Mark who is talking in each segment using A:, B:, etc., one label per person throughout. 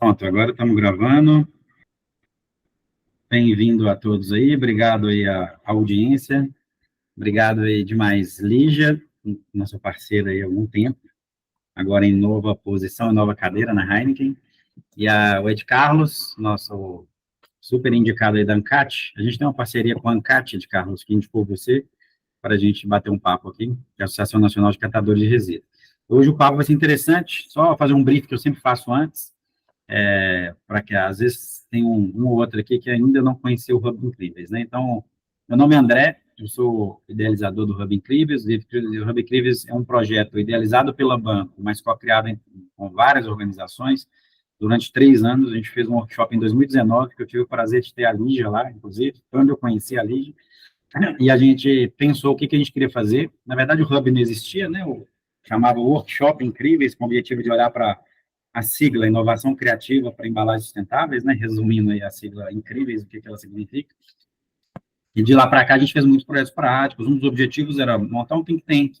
A: Pronto, agora estamos gravando. Bem-vindo a todos aí, obrigado aí à audiência, obrigado aí demais, Lígia, nossa parceira aí há algum tempo, agora em nova posição, em nova cadeira na Heineken, e o Ed Carlos, nosso super indicado aí da ANCAT. A gente tem uma parceria com a ANCAT, Ed Carlos, que indicou você para a gente bater um papo aqui, que é a Associação Nacional de Catadores de Resíduos. Hoje o papo vai ser interessante, só fazer um brief que eu sempre faço antes, para que às vezes tem um ou outro aqui que ainda não conheceu o Hub Incríveis, né? Então, meu nome é André, eu sou idealizador do Hub Incríveis. O Hub Incríveis é um projeto idealizado pela Banco, mas co-criado com várias organizações. Durante 3 anos, a gente fez um workshop em 2019, que eu tive o prazer de ter a Lígia lá, inclusive, quando eu conheci a Lígia, e a gente pensou o que a gente queria fazer. Na verdade, o Hub não existia, né? Chamava Workshop Incríveis, com o objetivo de olhar para a sigla Inovação Criativa para Embalagens Sustentáveis, né? Resumindo aí a sigla Incríveis, o que ela significa. E de lá para cá a gente fez muitos projetos práticos. Um dos objetivos era montar um think tank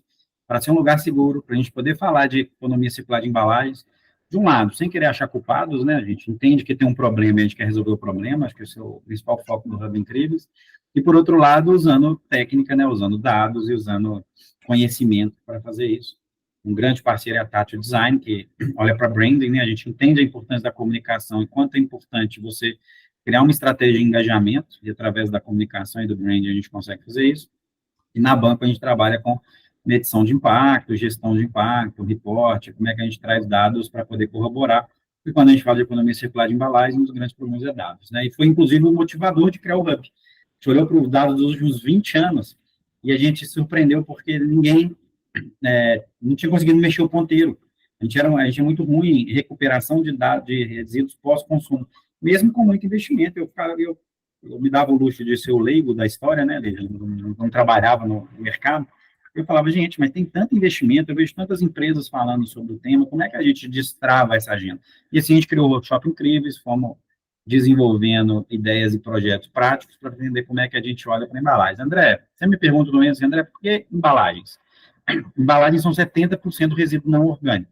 A: para ser um lugar seguro, para a gente poder falar de economia circular de embalagens, de um lado, sem querer achar culpados, né? A gente entende que tem um problema e a gente quer resolver o problema, acho que esse é o principal foco do Hub Incríveis. E, por outro lado, usando técnica, né? Usando dados e usando conhecimento para fazer isso. Um grande parceiro é a Tátil Design, que olha para branding, né? A gente entende a importância da comunicação e quanto é importante você criar uma estratégia de engajamento, e através da comunicação e do branding a gente consegue fazer isso. E na banca a gente trabalha com medição de impacto, gestão de impacto, reporte, como é que a gente traz dados para poder corroborar. E quando a gente fala de economia circular de embalagens, um dos grandes problemas é dados, né? E foi, inclusive, o motivador de criar o Hub. A gente olhou para os dados dos últimos 20 anos e a gente se surpreendeu porque ninguém não tinha conseguido mexer o ponteiro. A gente é muito ruim em recuperação de dados, de resíduos pós-consumo, mesmo com muito investimento. Eu me dava o luxo de ser o leigo da história, né? Não trabalhava no mercado. Eu falava, gente, mas tem tanto investimento, eu vejo tantas empresas falando sobre o tema, como é que a gente destrava essa agenda? E assim a gente criou o Workshop Incríveis, fomos desenvolvendo ideias e projetos práticos para entender como é que a gente olha para embalagens. André, você me pergunta no menos, André, por que embalagens? Embalagens são 70% resíduo não orgânico.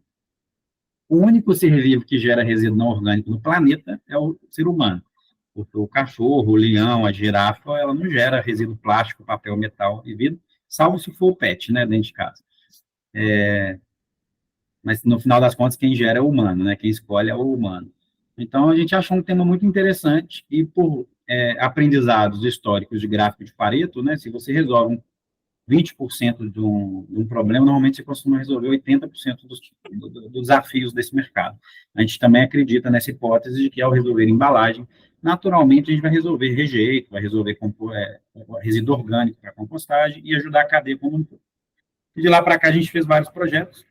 A: O único ser vivo que gera resíduo não orgânico no planeta é o ser humano. Porque o cachorro, o leão, a girafa, ela não gera resíduo plástico, papel, metal e vidro, salvo se for o pet, né, dentro de casa. Mas, no final das contas, quem gera é o humano, né, quem escolhe é o humano. Então, a gente achou um tema muito interessante e, por aprendizados históricos de gráfico de Pareto, né, se você resolve 20% de um problema, normalmente você costuma resolver 80% dos desafios desse mercado. A gente também acredita nessa hipótese de que, ao resolver embalagem, naturalmente a gente vai resolver rejeito, vai resolver resíduo orgânico para compostagem e ajudar a cadeia como um todo. E de lá para cá a gente fez vários projetos.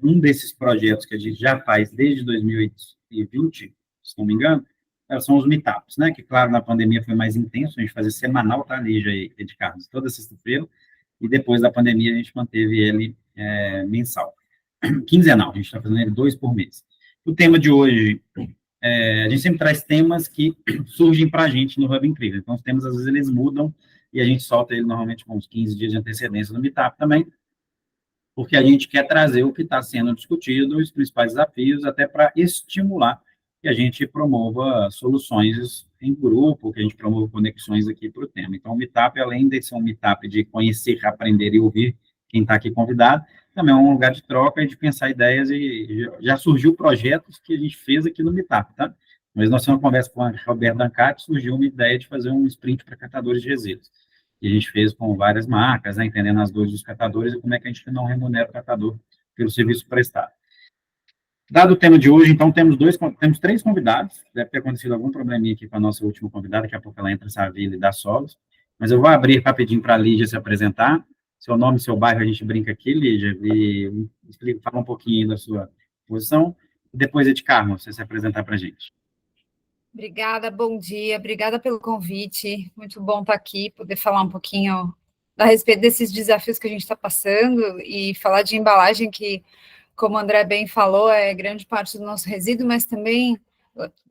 A: Um desses projetos que a gente já faz desde 2020, se não me engano, são os meetups, né? Que, claro, na pandemia foi mais intenso, a gente fazia semanal, tá, Lígia e de Carlos, toda sexta-feira, e depois da pandemia a gente manteve ele mensal. Quinzenal, a gente está fazendo ele 2 por mês. O tema de hoje, a gente sempre traz temas que surgem para a gente no Hub Incrível. Então, os temas, às vezes, eles mudam, e a gente solta ele normalmente com uns 15 dias de antecedência no meetup também, porque a gente quer trazer o que está sendo discutido, os principais desafios, até para estimular que a gente promova soluções em grupo, que a gente promova conexões aqui para o tema. Então, o Meetup, além de ser um Meetup de conhecer, aprender e ouvir quem está aqui convidado, também é um lugar de troca e de pensar ideias, e já surgiu projetos que a gente fez aqui no Meetup, tá? Mas nós temos uma conversa com a Roberta Ancati, surgiu uma ideia de fazer um sprint para catadores de resíduos. E a gente fez com várias marcas, né, entendendo as dores dos catadores e como é que a gente não remunera o catador pelo serviço prestado. Dado o tema de hoje, então, temos 3 convidados. Deve ter acontecido algum probleminha aqui com a nossa última convidada, daqui a pouco ela entra, Savila, e dá solos. Mas eu vou abrir rapidinho para a Lígia se apresentar. Seu nome, seu bairro, a gente brinca aqui, Lígia, e fala um pouquinho da sua posição. E depois, Ed Carmo, você se apresentar para a gente.
B: Obrigada, bom dia, obrigada pelo convite, muito bom estar aqui, poder falar um pouquinho a respeito desses desafios que a gente está passando e falar de embalagem que, como o André bem falou, é grande parte do nosso resíduo, mas também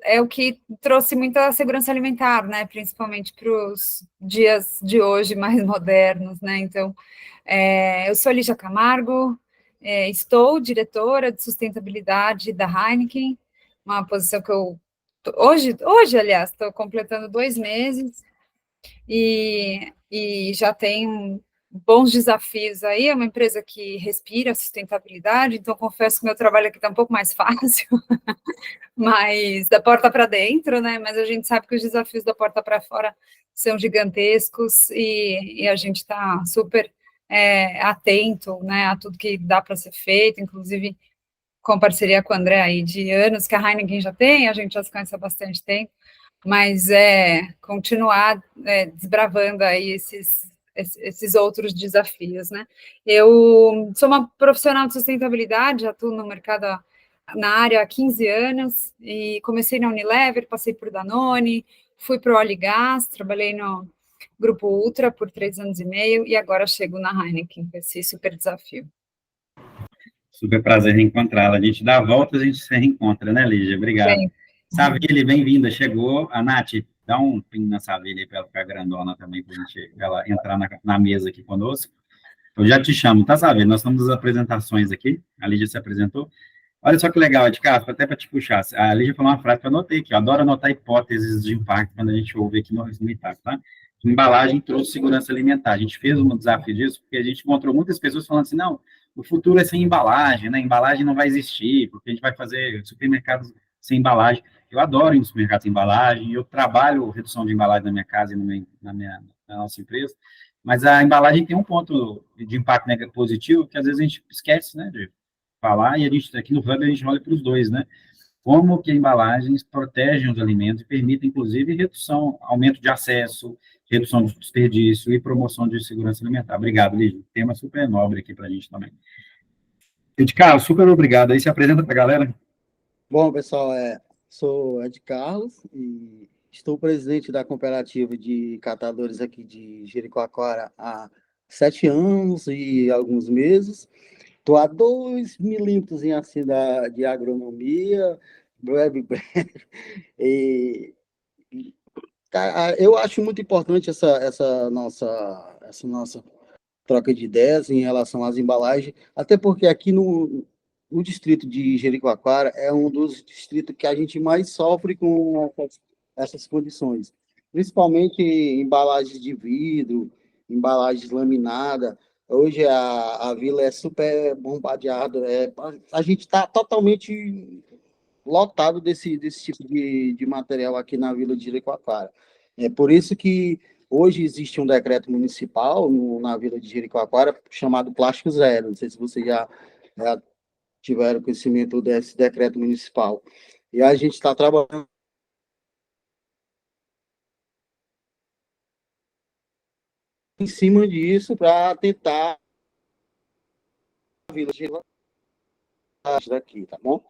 B: é o que trouxe muita segurança alimentar, né, principalmente para os dias de hoje mais modernos, né, então, eu sou Lígia Camargo, estou diretora de sustentabilidade da Heineken, uma posição que eu... Hoje, aliás, estou completando 2 meses e já tem bons desafios aí. É uma empresa que respira sustentabilidade, então confesso que meu trabalho aqui está um pouco mais fácil, mas da porta para dentro, né? Mas a gente sabe que os desafios da porta para fora são gigantescos e a gente está super atento, né, a tudo que dá para ser feito, inclusive com parceria com o André aí de anos, que a Heineken já tem, a gente já se conhece há bastante tempo, mas continuar desbravando aí esses outros desafios, né? Eu sou uma profissional de sustentabilidade, atuo no mercado, na área há 15 anos, e comecei na Unilever, passei por Danone, fui para o Óleo e Gás, trabalhei no Grupo Ultra por 3 anos e meio, e agora chego na Heineken, com esse super desafio.
A: Super prazer reencontrá-la. A gente dá a volta, a gente se reencontra, né, Lígia? Obrigado.
B: Sim.
A: Savile, bem-vinda. Chegou. A Nath, dá um ping na Savile aí para ela ficar grandona também, para ela entrar na mesa aqui conosco. Eu já te chamo, tá, Savile? Nós estamos nas apresentações aqui. A Lígia se apresentou. Olha só que legal, Edgar, até para te puxar. A Lígia falou uma frase que eu anotei aqui. Eu adoro anotar hipóteses de impacto quando a gente ouve aqui no Itácio, tá? Embalagem trouxe segurança alimentar. A gente fez um desafio disso, porque a gente encontrou muitas pessoas falando assim, não, o futuro é sem embalagem, né? Embalagem não vai existir, porque a gente vai fazer supermercados sem embalagem. Eu adoro ir no supermercado sem embalagem, eu trabalho redução de embalagem na minha casa e na nossa empresa, mas a embalagem tem um ponto de impacto positivo que às vezes a gente esquece, né, de falar, e a gente, aqui no Hub, a gente olha para os dois, né? Como que embalagens protegem os alimentos e permitem, inclusive, redução, aumento de acesso, redução de desperdício e promoção de segurança alimentar. Obrigado, Lígia. Tema super nobre aqui para a gente também. Ed Carlos, super obrigado. Aí se apresenta para a galera.
C: Bom, pessoal, sou Ed Carlos e estou presidente da cooperativa de catadores aqui de Jericoacoara há 7 anos e alguns meses. Estou a 2 milímetros em assim de agronomia, breve. Eu acho muito importante essa nossa troca de ideias em relação às embalagens, até porque aqui no distrito de Jericoacoara é um dos distritos que a gente mais sofre com essas condições, principalmente embalagens de vidro, embalagens laminadas. Hoje a vila é super bombardeada, a gente está totalmente lotado desse tipo de material aqui na vila de Jericoacoara. É por isso que hoje existe um decreto municipal na vila de Jericoacoara chamado Plástico Zero. Não sei se vocês já tiveram conhecimento desse decreto municipal. E a gente está trabalhando em cima disso para tentar a vila de Jericoacoara daqui, tá bom?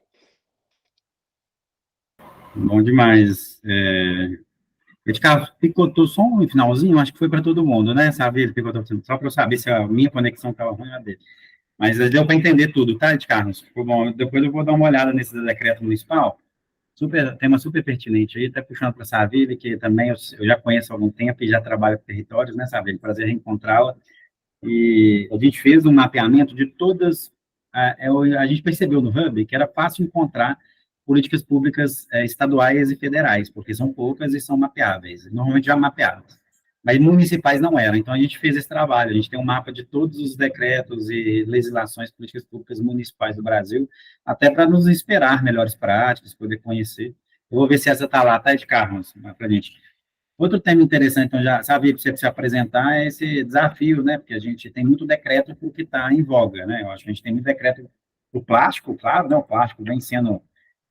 A: Bom demais. Carlos, picotou só um finalzinho, acho que foi para todo mundo, né? Sabe, ele picotou só para eu saber se a minha conexão estava ruim ou a dele. Mas deu para entender tudo, tá, Ed Carlos? Ficou bom. Depois eu vou dar uma olhada nesse decreto municipal. Tema super pertinente aí, até puxando para a Savile, que também eu já conheço há algum tempo e já trabalho com territórios, né, Savile? Prazer reencontrá-la. E a gente fez um mapeamento de todas. A gente percebeu no Hub que era fácil encontrar políticas públicas estaduais e federais, porque são poucas e são mapeáveis, normalmente já mapeadas. Mas municipais não eram, então a gente fez esse trabalho, a gente tem um mapa de todos os decretos e legislações políticas públicas municipais do Brasil, até para nos inspirar melhores práticas, poder conhecer. Eu vou ver se essa está lá, tá, de Carlos, para a gente. Outro tema interessante, então, já sabe, para você se apresentar, é esse desafio, né? Porque a gente tem muito decreto para o que está em voga, né? Eu acho que a gente tem muito decreto para o plástico, claro, né? O plástico vem sendo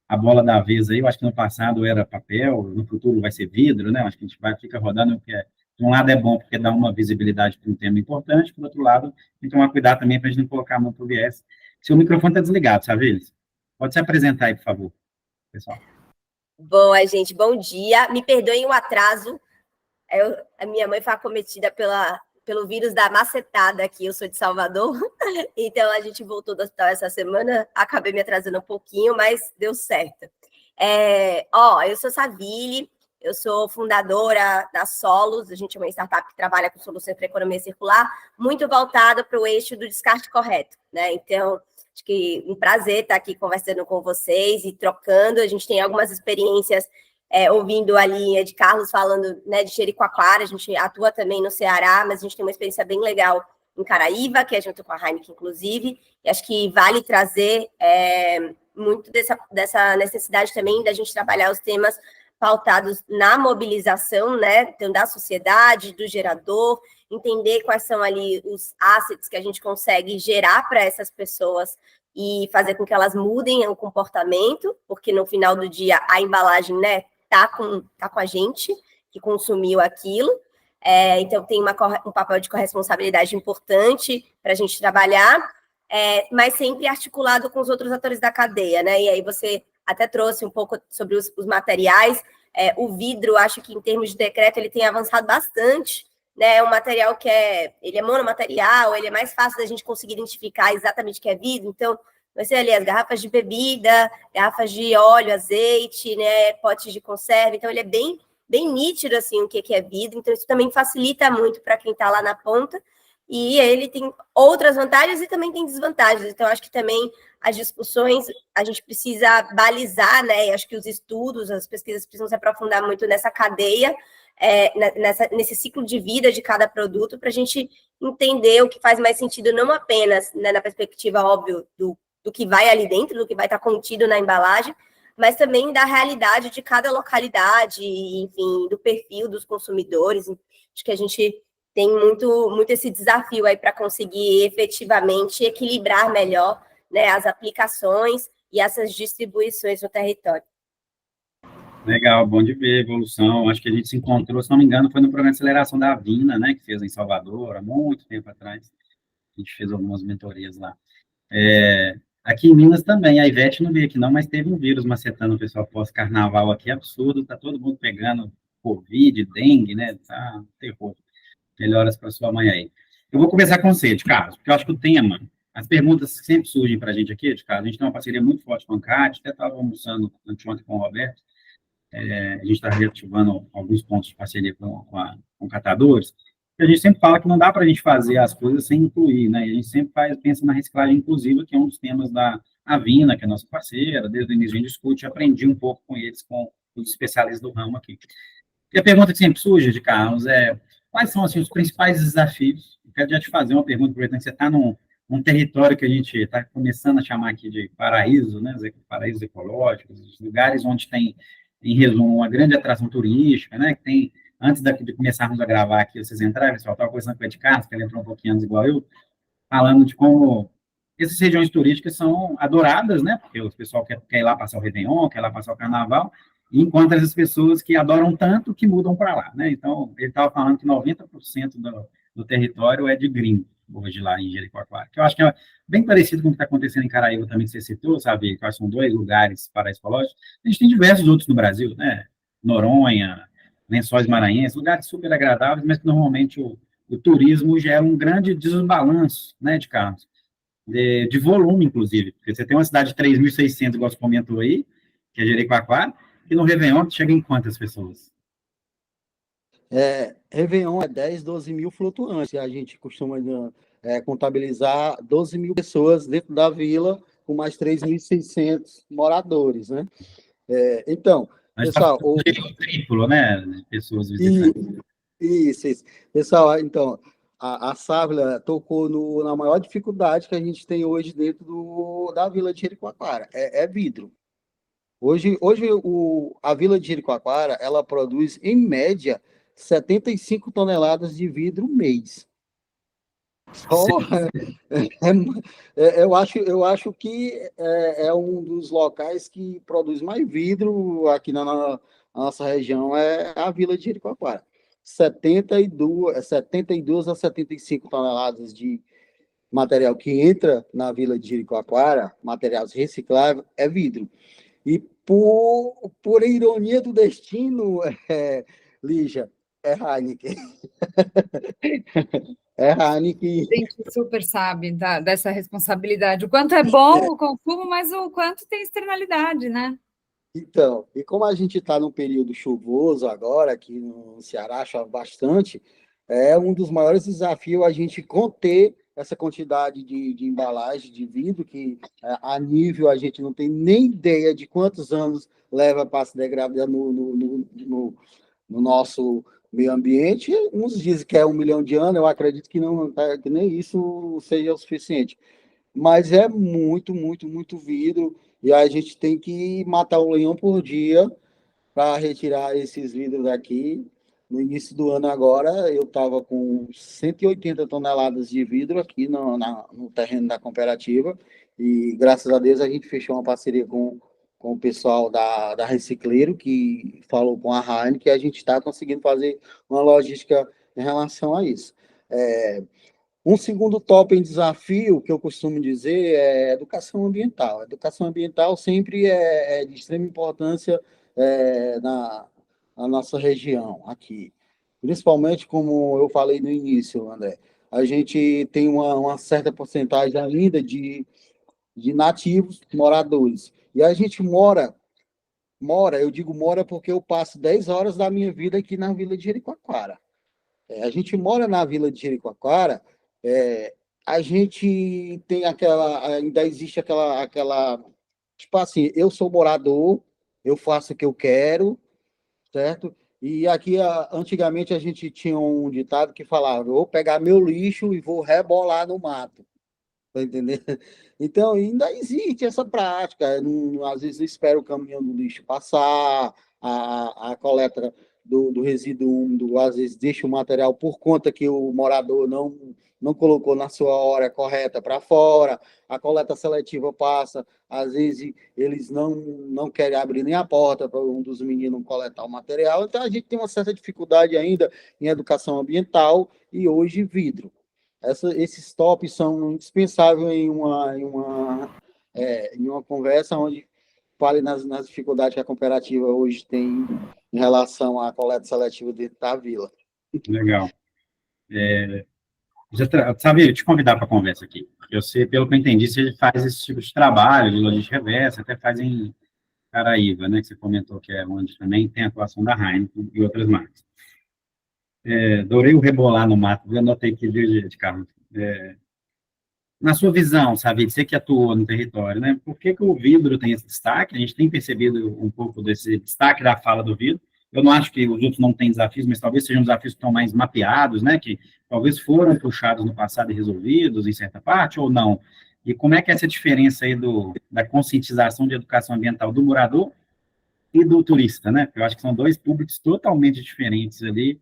A: a bola da vez aí. Eu acho que no passado era papel, no futuro vai ser vidro, né? Eu acho que a gente fica rodando, porque de um lado é bom porque dá uma visibilidade para um tema importante, por outro lado, tem que tomar cuidado também para a gente não colocar a mão para o viés. Seu microfone está desligado, sabe, eles? Pode se apresentar aí, por favor, pessoal.
D: Bom, gente, bom dia. Me perdoem o atraso. A minha mãe foi acometida pelo vírus da macetada aqui. Eu sou de Salvador, então a gente voltou do hospital essa semana. Acabei me atrasando um pouquinho, mas deu certo. Eu sou Savile, eu sou fundadora da Solos. A gente é uma startup que trabalha com soluções para economia circular, muito voltada para o eixo do descarte correto, né? Então, Acho que um prazer estar aqui conversando com vocês e trocando. A gente tem algumas experiências ouvindo a linha de Carlos falando, né, de Jericoacoara. A gente atua também no Ceará, mas a gente tem uma experiência bem legal em Caraíva, que é junto com a Heineken, inclusive. E acho que vale trazer muito dessa necessidade também da gente trabalhar os temas pautados na mobilização, né, então, da sociedade, do gerador, entender quais são ali os assets que a gente consegue gerar para essas pessoas e fazer com que elas mudem o comportamento, porque no final do dia a embalagem, né, tá com a gente que consumiu aquilo. Então tem um papel de corresponsabilidade importante para a gente trabalhar, mas sempre articulado com os outros atores da cadeia, né? E aí você até trouxe um pouco sobre os materiais. O vidro, acho que em termos de decreto, ele tem avançado bastante, né? É um material que ele é monomaterial, ele é mais fácil da gente conseguir identificar exatamente o que é vidro. Então, vai ser ali as garrafas de bebida, garrafas de óleo, azeite, né? Potes de conserva. Então, ele é bem nítido, assim, o que é vidro. Então, isso também facilita muito para quem está lá na ponta. E ele tem outras vantagens e também tem desvantagens. Então, acho que também as discussões, a gente precisa balizar, né? E acho que os estudos, as pesquisas precisam se aprofundar muito nessa cadeia, nesse ciclo de vida de cada produto, para a gente entender o que faz mais sentido, não apenas, né, na perspectiva, óbvio, do que vai ali dentro, do que vai estar contido na embalagem, mas também da realidade de cada localidade, enfim, do perfil dos consumidores. Acho que a gente tem muito esse desafio aí para conseguir efetivamente equilibrar melhor, né, as aplicações e essas distribuições no território.
A: Legal, bom de ver a evolução. Acho que a gente se encontrou, se não me engano, foi no programa de aceleração da Avina, né, que fez em Salvador, há muito tempo atrás. A gente fez algumas mentorias lá. Aqui em Minas também, a Ivete não veio aqui não, mas teve um vírus macetando o pessoal pós-carnaval aqui, absurdo, tá todo mundo pegando Covid, dengue, né, tá um terror. Melhoras para sua mãe aí. Eu vou começar com você, de Carlos, porque eu acho que o tema, as perguntas que sempre surgem para a gente aqui, de Carlos, a gente tem uma parceria muito forte com a CAT, até estava almoçando anteontem com o Roberto, a gente está reativando alguns pontos de parceria com catadores, e a gente sempre fala que não dá para a gente fazer as coisas sem incluir, né? E a gente sempre pensa na reciclagem inclusiva, que é um dos temas da Avina, que é nossa parceira, desde o início a gente discute, aprendi um pouco com eles, com os especialistas do ramo aqui. E a pergunta que sempre surge, de Carlos, quais são assim, os principais desafios? Eu quero já te fazer uma pergunta, aproveitando que você está num território que a gente está começando a chamar aqui de paraíso, né? Paraísos ecológicos, lugares onde tem, em resumo, uma grande atração turística, né? Que tem, antes de começarmos a gravar aqui, vocês entraram, pessoal, estava conversando com o Ed Carlos, que ele entrou um pouquinho antes igual eu, falando de como essas regiões turísticas são adoradas, né? Porque o pessoal quer ir lá passar o Réveillon, quer ir lá passar o Carnaval, e encontra essas pessoas que adoram tanto que mudam para lá, né? Então, ele estava falando que 90% do território é de gringo, hoje lá em Jericoacoara, que eu acho que é bem parecido com o que está acontecendo em Caraíba também, que você citou, sabe? Quais são 2 lugares paraísos ecológicos. A gente tem diversos outros no Brasil, né? Noronha, Lençóis Maranhenses, lugares super agradáveis, mas que normalmente o turismo gera um grande desbalanço, né, de carros, de volume, inclusive, porque você tem uma cidade de 3.600, igual você comentou aí, que é Jericoacoara, e no Réveillon chega em quantas pessoas?
C: Réveillon é 10, 12 mil flutuantes. A gente costuma contabilizar 12 mil pessoas dentro da vila, com mais 3.600 moradores, né? Então,
A: Mas
C: pessoal...
A: o triplo, né, de pessoas visitantes.
C: Isso. Pessoal, então, a Sávila tocou na maior dificuldade que a gente tem hoje dentro da vila de Jericoacoara, é vidro. Hoje a vila de Jericoacoara, ela produz, em média, 75 toneladas de vidro mês. Eu acho que é um dos locais que produz mais vidro aqui na nossa região, é a vila de Jericoacoara. 72 a 75 toneladas de material que entra na vila de Jericoacoara, materiais recicláveis, é vidro. E por ironia do destino, Lígia, é Heineken. É Heineken.
B: A gente super sabe dessa responsabilidade. O quanto é bom o consumo, mas o quanto tem externalidade, né?
C: Então, e como a gente está num período chuvoso agora, aqui no Ceará chove bastante, é um dos maiores desafios a gente conter essa quantidade de embalagem de vidro, que a nível a gente não tem nem ideia de quantos anos leva para se degradar no nosso meio ambiente. Uns dizem que é 1 milhão de anos, eu acredito que não, que nem isso seja o suficiente. Mas é muito, muito, muito vidro, e a gente tem que matar um leão por dia para retirar esses vidros daqui. No início do ano agora, eu estava com 180 toneladas de vidro aqui no terreno da cooperativa, e graças a Deus a gente fechou uma parceria com o pessoal da Recicleiro, que falou com a Heineken, que a gente está conseguindo fazer uma logística em relação a isso. Um segundo top em desafio, que eu costumo dizer, é educação ambiental. A educação ambiental sempre é de extrema importância na nossa região aqui. Principalmente, como eu falei no início, André, a gente tem uma certa porcentagem ainda de nativos moradores. E a gente mora, eu digo mora porque eu passo 10 horas da minha vida aqui na Vila de Jericoacoara. A gente mora na Vila de Jericoacoara, a gente tem ainda existe aquela, tipo assim, eu sou morador, eu faço o que eu quero, certo? E aqui, antigamente, a gente tinha um ditado que falava, eu vou pegar meu lixo e vou rebolar no mato, tá entendendo? Então, ainda existe essa prática, às vezes eu espero o caminhão do lixo passar, a coleta do resíduo úmido, às vezes deixa o material por conta que o morador não colocou na sua hora correta para fora, a coleta seletiva passa, às vezes eles não querem abrir nem a porta para um dos meninos coletar o material, então a gente tem uma certa dificuldade ainda em educação ambiental e hoje vidro. Esses tops são indispensáveis em uma conversa onde fale nas dificuldades que a cooperativa hoje tem em relação à coleta seletiva dentro da vila.
A: Legal. Sabe, te convidar para a conversa aqui. Eu sei, pelo que eu entendi, você faz esse tipo de trabalho de logística reversa, até faz em Caraíva, né, que você comentou que é onde também tem a atuação da Heineken e outras marcas. Adorei o rebolar no mato, eu anotei aqui, viu, de Carlos? Na sua visão, sabe, você que atuou no território, né, por que o vidro tem esse destaque? A gente tem percebido um pouco desse destaque da fala do vidro. Eu não acho que os outros não têm desafios, mas talvez sejam desafios que estão mais mapeados, né, que talvez foram puxados no passado e resolvidos em certa parte, ou não. E como é que é essa diferença aí da conscientização de educação ambiental do morador e do turista, né? Eu acho que são dois públicos totalmente diferentes ali.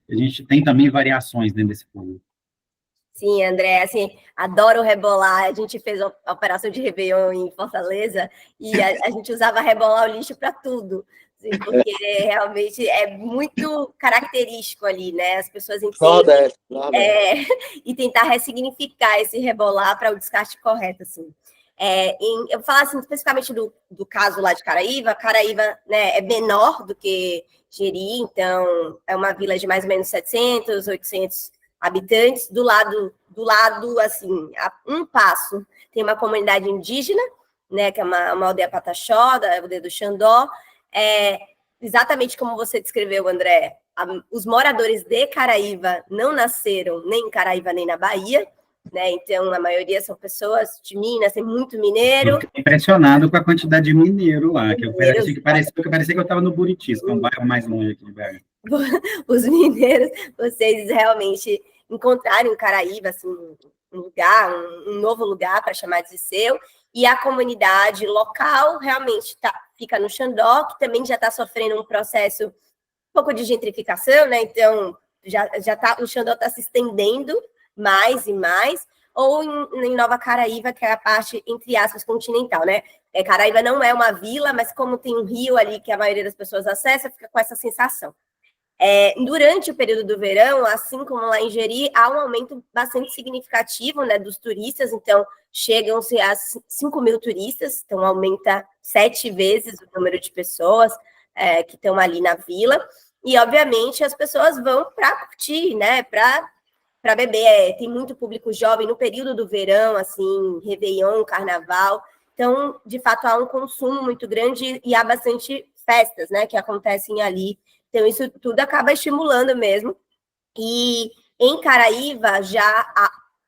A: A gente tem também variações dentro desse público.
D: Sim, André, assim, adoro rebolar. A gente fez a operação de Réveillon em Fortaleza e a gente usava rebolar o lixo para tudo, assim, porque realmente é muito característico ali, né? As pessoas entendem e tentar ressignificar esse rebolar para o descarte correto, assim. Eu vou falar assim, especificamente do caso lá de Caraíva, né, é menor do que Jeri, então é uma vila de mais ou menos 700, 800 habitantes. Do lado, assim, a um passo, tem uma comunidade indígena, né, que é uma aldeia pataxó, da aldeia do Xandó. Exatamente como você descreveu, André, os moradores de Caraíva não nasceram nem em Caraíva nem na Bahia, né? Então, a maioria são pessoas de Minas, tem muito mineiro.
A: Eu fiquei impressionado com a quantidade de mineiro lá, que parecia que eu estava no Buritis, que é um bairro mais longe aqui de BH.
D: Os mineiros, vocês realmente encontraram em Caraíva assim, um novo lugar para chamar de seu, e a comunidade local realmente fica no Xandó, que também já está sofrendo um processo um pouco de gentrificação, né? Então, o Xandó está se estendendo mais e mais, ou em Nova Caraíva, que é a parte, entre aspas, continental, né? Caraíva não é uma vila, mas como tem um rio ali que a maioria das pessoas acessa, fica com essa sensação. Durante o período do verão, assim como lá em Jeri, há um aumento bastante significativo, né, dos turistas, então chegam-se a 5 mil turistas, então aumenta 7 vezes o número de pessoas que estão ali na vila, e obviamente as pessoas vão para curtir, né, para beber. Tem muito público jovem no período do verão, assim, Réveillon, Carnaval, então de fato há um consumo muito grande e há bastante festas, né, que acontecem ali. Então, isso tudo acaba estimulando mesmo. E em Caraíva, já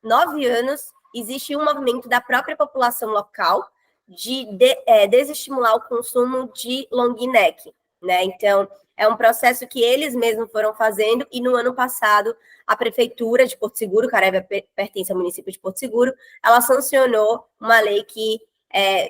D: 9 anos, existe um movimento da própria população local de desestimular o consumo de long neck, né? Então, é um processo que eles mesmos foram fazendo, e no ano passado, a Prefeitura de Porto Seguro, Caraíva pertence ao município de Porto Seguro, ela sancionou uma lei que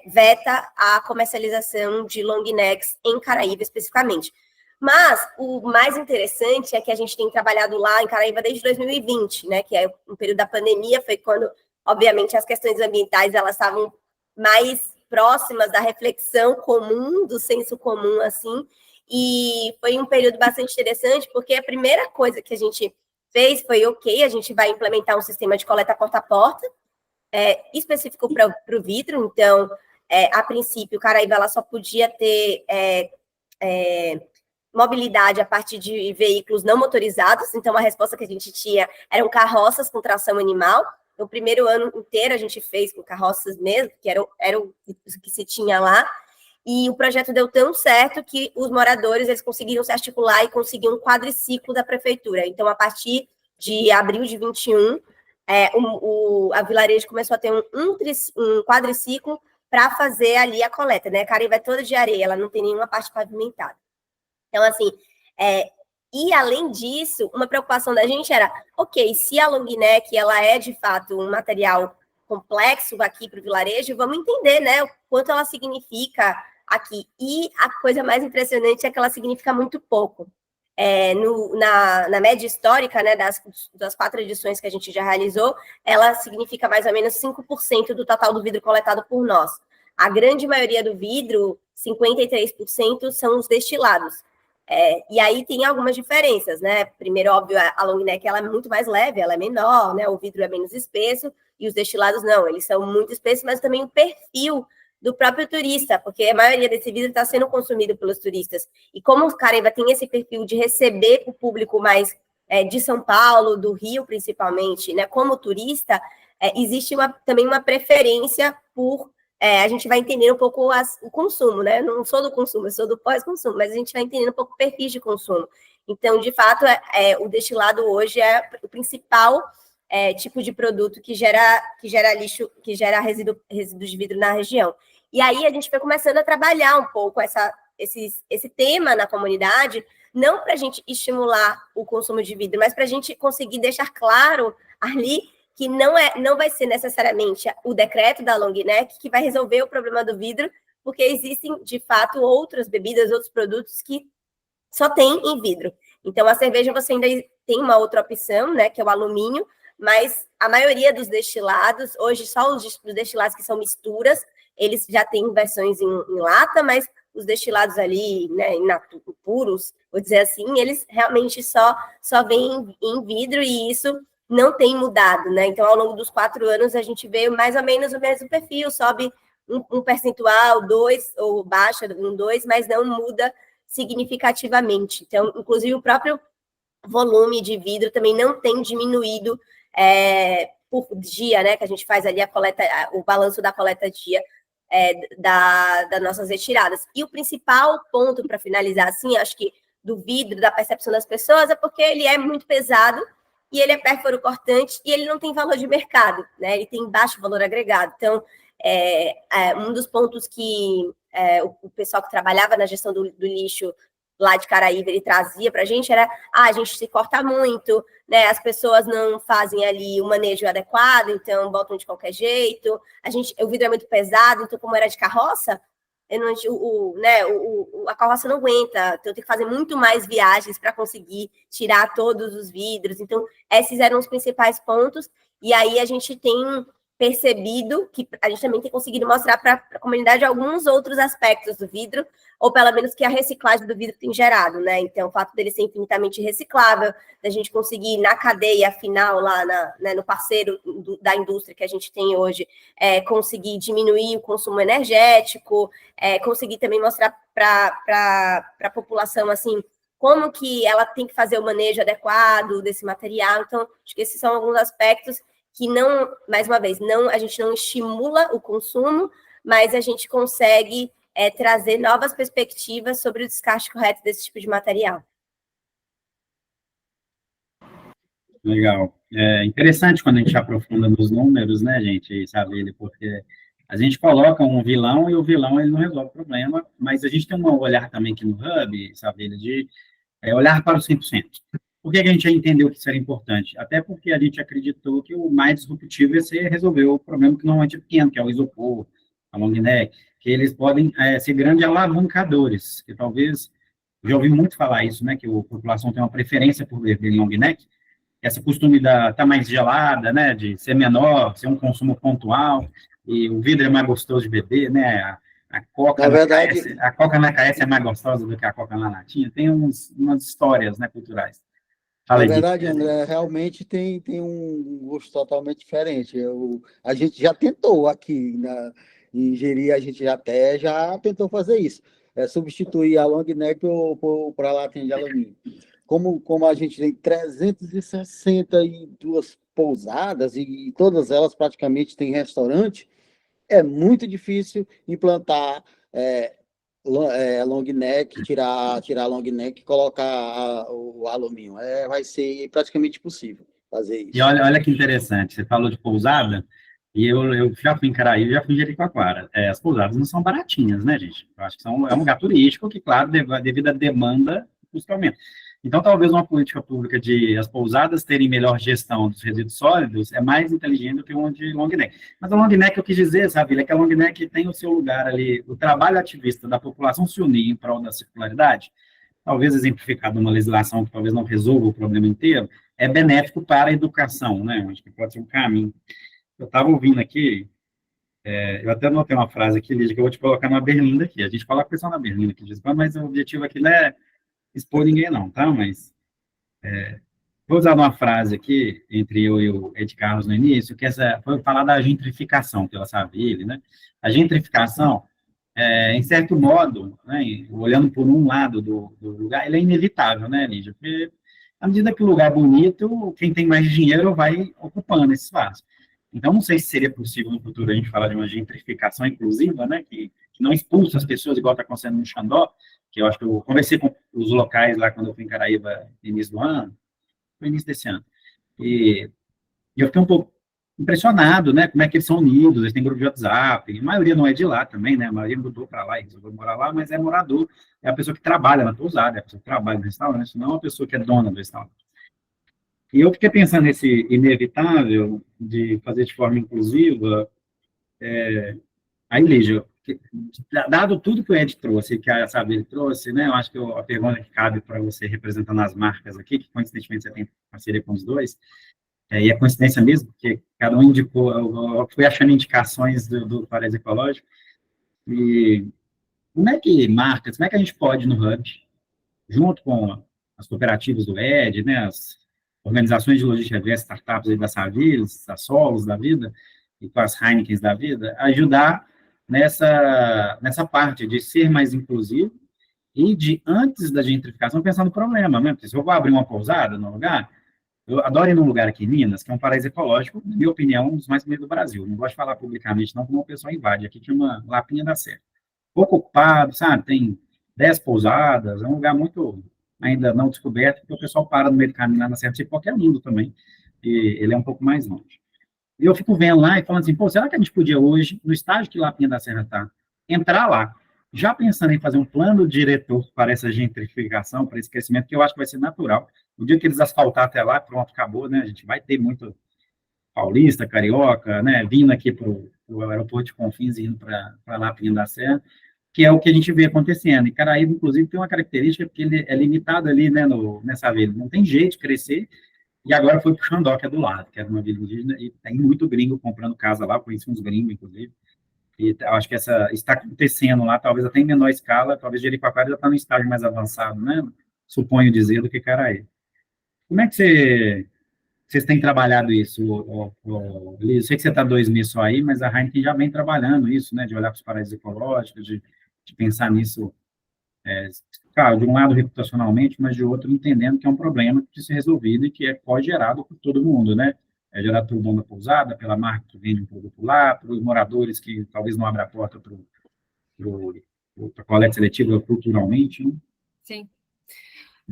D: veta a comercialização de long necks em Caraíva especificamente. Mas o mais interessante é que a gente tem trabalhado lá em Caraíva desde 2020, né, que é um período da pandemia, foi quando, obviamente, as questões ambientais elas estavam mais próximas da reflexão comum, do senso comum, assim, e foi um período bastante interessante, porque a primeira coisa que a gente fez foi, a gente vai implementar um sistema de coleta porta a porta, específico para o vidro, então, a princípio, Caraíva ela só podia ter mobilidade a partir de veículos não motorizados, então a resposta que a gente tinha eram carroças com tração animal. No primeiro ano inteiro a gente fez com carroças mesmo, que era o que se tinha lá, e o projeto deu tão certo que os moradores eles conseguiram se articular e conseguiam um quadriciclo da prefeitura. Então, a partir de abril de 21, a Vilarejo começou a ter um quadriciclo para fazer ali a coleta, né? A Caraíva é toda de areia, ela não tem nenhuma parte pavimentada. Então, assim, e além disso, uma preocupação da gente era, se a long neck, ela é de fato um material complexo aqui para o vilarejo, vamos entender, né, o quanto ela significa aqui. E a coisa mais impressionante é que ela significa muito pouco. Na média histórica, né, das 4 edições que a gente já realizou, ela significa mais ou menos 5% do total do vidro coletado por nós. A grande maioria do vidro, 53%, são os destilados. E aí tem algumas diferenças, né? Primeiro, óbvio, a long neck ela é muito mais leve, ela é menor, né? O vidro é menos espesso, e os destilados não, eles são muito espessos, mas também o perfil do próprio turista, porque a maioria desse vidro está sendo consumido pelos turistas. E como o Caraíva tem esse perfil de receber o público mais de São Paulo, do Rio principalmente, né? Como turista, existe também uma preferência por a gente vai entender um pouco o consumo, né? Eu não sou do consumo, eu sou do pós-consumo, mas a gente vai entendendo um pouco o perfil de consumo. Então, de fato, o destilado hoje é o principal tipo de produto que gera lixo, que gera resíduos de vidro na região. E aí a gente foi começando a trabalhar um pouco esse tema na comunidade, não para a gente estimular o consumo de vidro, mas para a gente conseguir deixar claro ali que não vai ser necessariamente o decreto da long neck que vai resolver o problema do vidro, porque existem, de fato, outras bebidas, outros produtos que só tem em vidro. Então, a cerveja você ainda tem uma outra opção, né, que é o alumínio, mas a maioria dos destilados, hoje só os destilados que são misturas, eles já têm versões em lata, mas os destilados ali, né, puros, vou dizer assim, eles realmente só vêm em vidro, e isso não tem mudado, né? Então, ao longo dos 4 anos, a gente vê mais ou menos o mesmo perfil, sobe um percentual, 2, ou baixa 2, mas não muda significativamente. Então, inclusive, o próprio volume de vidro também não tem diminuído por dia, né? Que a gente faz ali o balanço da coleta dia das nossas retiradas. E o principal ponto, para finalizar, assim, acho que do vidro, da percepção das pessoas, é porque ele é muito pesado, e ele é pérfuro cortante, e ele não tem valor de mercado, né? Ele tem baixo valor agregado. Então, um dos pontos que o pessoal que trabalhava na gestão do lixo lá de Caraíva, ele trazia para a gente, era, a gente se corta muito, né? As pessoas não fazem ali o manejo adequado, então botam de qualquer jeito. O vidro é muito pesado, então, como era de carroça, a carroça não aguenta, então eu tenho que fazer muito mais viagens para conseguir tirar todos os vidros. Então, esses eram os principais pontos, e aí a gente tem percebido que a gente também tem conseguido mostrar para a comunidade alguns outros aspectos do vidro, ou pelo menos que a reciclagem do vidro tem gerado, né? Então, o fato dele ser infinitamente reciclável, da gente conseguir, na cadeia final, lá no parceiro da indústria que a gente tem hoje, conseguir diminuir o consumo energético, conseguir também mostrar para a população, assim, como que ela tem que fazer o manejo adequado desse material. Então, acho que esses são alguns aspectos que não, mais uma vez, a gente não estimula o consumo, mas a gente consegue trazer novas perspectivas sobre o descarte correto desse tipo de material.
A: Legal. É interessante quando a gente aprofunda nos números, né, gente, sabe, porque a gente coloca um vilão e o vilão ele não resolve o problema, mas a gente tem um olhar também aqui no Hub, sabe, de olhar para o 100%. Por que que a gente já entendeu que isso era importante? Até porque a gente acreditou que o mais disruptivo ia ser resolver o problema que normalmente é pequeno, que é o isopor, a long neck, que eles podem ser grandes alavancadores, que talvez, já ouvi muito falar isso, né, que a população tem uma preferência por beber long neck, esse costume da tá mais gelada, né, de ser menor, ser um consumo pontual, e o vidro é mais gostoso de beber, né, a Coca
C: Na
A: na
C: verdade,
A: KS, a Coca na KS é mais gostosa do que a Coca na latinha, tem umas histórias, né, culturais. Fala
C: Na
A: aí, Vitor.
C: verdade, André, realmente tem um gosto totalmente diferente. A gente já tentou aqui em Jeri, a gente já tentou fazer isso. Substituir a long neck por a latinha de alumínio. Como a gente tem 362 pousadas e todas elas praticamente têm restaurante, é muito difícil implantar long neck, tirar long neck e colocar o alumínio. Vai ser praticamente impossível fazer
A: E
C: isso.
A: olha que interessante, você falou de pousada, e eu já fui em Caraí, já fui em Jericoacoara. As pousadas não são baratinhas, né, gente? Eu acho que é um lugar turístico que, claro, devido à demanda, custa aumento. Então, talvez uma política pública de as pousadas terem melhor gestão dos resíduos sólidos é mais inteligente do que uma de long neck. Mas a long neck, eu quis dizer, sabe, é que a long neck tem o seu lugar ali, o trabalho ativista da população se unir em prol da circularidade, talvez exemplificado numa legislação que talvez não resolva o problema inteiro, é benéfico para a educação, né? Acho que pode ser um caminho. Eu estava ouvindo aqui, eu até anotei uma frase aqui, Lígia, que eu vou te colocar na berlinda aqui. A gente coloca a pessoa na berlinda aqui, mas o objetivo aqui não é expor ninguém, não, tá? Mas vou usar uma frase aqui, entre eu e o Ed Carlos no início, que foi falar da gentrificação, pela Saville, né? A gentrificação, em certo modo, né, olhando por um lado do lugar, ele é inevitável, né, Lígia? Porque à medida que o lugar é bonito, quem tem mais dinheiro vai ocupando esse espaço. Então, não sei se seria possível no futuro a gente falar de uma gentrificação inclusiva, né, que não expulsa as pessoas, igual está acontecendo no Xandó, que eu acho que eu conversei com os locais lá quando eu fui em Caraíba no início do ano, no início desse ano, e eu fiquei um pouco impressionado, né, como é que eles são unidos, eles têm grupo de WhatsApp, a maioria não é de lá também, né, a maioria mudou para lá e resolveu morar lá, mas é morador, é a pessoa que trabalha na pousada, é a pessoa que trabalha no restaurante, não é uma pessoa que é dona do restaurante. E eu fiquei pensando nesse inevitável de fazer de forma inclusiva, aí, Lígia, dado tudo que o Ed trouxe, que a Saber trouxe, né, eu acho que a pergunta que cabe para você representando as marcas aqui, que coincidentemente você tem parceria com os dois, e é coincidência mesmo, porque cada um indicou, eu fui achando indicações do Paraíso Ecológico, e como é que a gente pode no Hub, junto com as cooperativas do ED, né, as organizações de logística diversa, startups aí da Savills, da Solos da vida, e com as Heinekens da vida, ajudar nessa parte de ser mais inclusivo e de, antes da gentrificação, pensar no problema, né? Porque se eu vou abrir uma pousada no lugar, eu adoro ir num lugar aqui em Minas, que é um paraíso ecológico, na minha opinião, um dos mais bonitos do Brasil. Não gosto de falar publicamente, não, como o pessoal invade. Aqui tinha uma Lapinha da Serra. Pouco ocupado, sabe? Tem 10 pousadas, é um lugar muito ainda não descoberto, porque o pessoal para no meio do caminho lá na Serra, tipo qualquer mundo também, e ele é um pouco mais longe. E eu fico vendo lá e falando assim, pô, será que a gente podia hoje, no estágio que Lapinha da Serra está, entrar lá, já pensando em fazer um plano diretor para essa gentrificação, para esse crescimento, que eu acho que vai ser natural. O dia que eles asfaltar até lá, pronto, acabou, né? A gente vai ter muito paulista, carioca, né? Vindo aqui para o aeroporto de Confins e indo para Lapinha da Serra, que é o que a gente vê acontecendo. E Caraíba, inclusive, tem uma característica, porque ele é limitado ali, né, nessa vila. Não tem jeito de crescer, e agora foi para o Xandó, que é do lado, que era uma vila indígena, e tem muito gringo comprando casa lá, conheci uns gringos, inclusive, e eu acho que está acontecendo lá, talvez até em menor escala, talvez Jericoacoara já está no estágio mais avançado, né, suponho dizer, do que Caraí. Como é que vocês têm trabalhado isso, Liz? Eu sei que você está 2 meses só aí, mas a Heineken já vem trabalhando isso, né, de olhar para os paraísos ecológicos, de pensar nisso, claro, de um lado reputacionalmente, mas de outro entendendo que é um problema que precisa ser resolvido e que é pós-gerado por todo mundo, né? É gerado pelo dono da pousada, pela marca que vende um produto lá, pelos moradores que talvez não abram a porta para a coleta seletiva culturalmente, né?
B: Sim.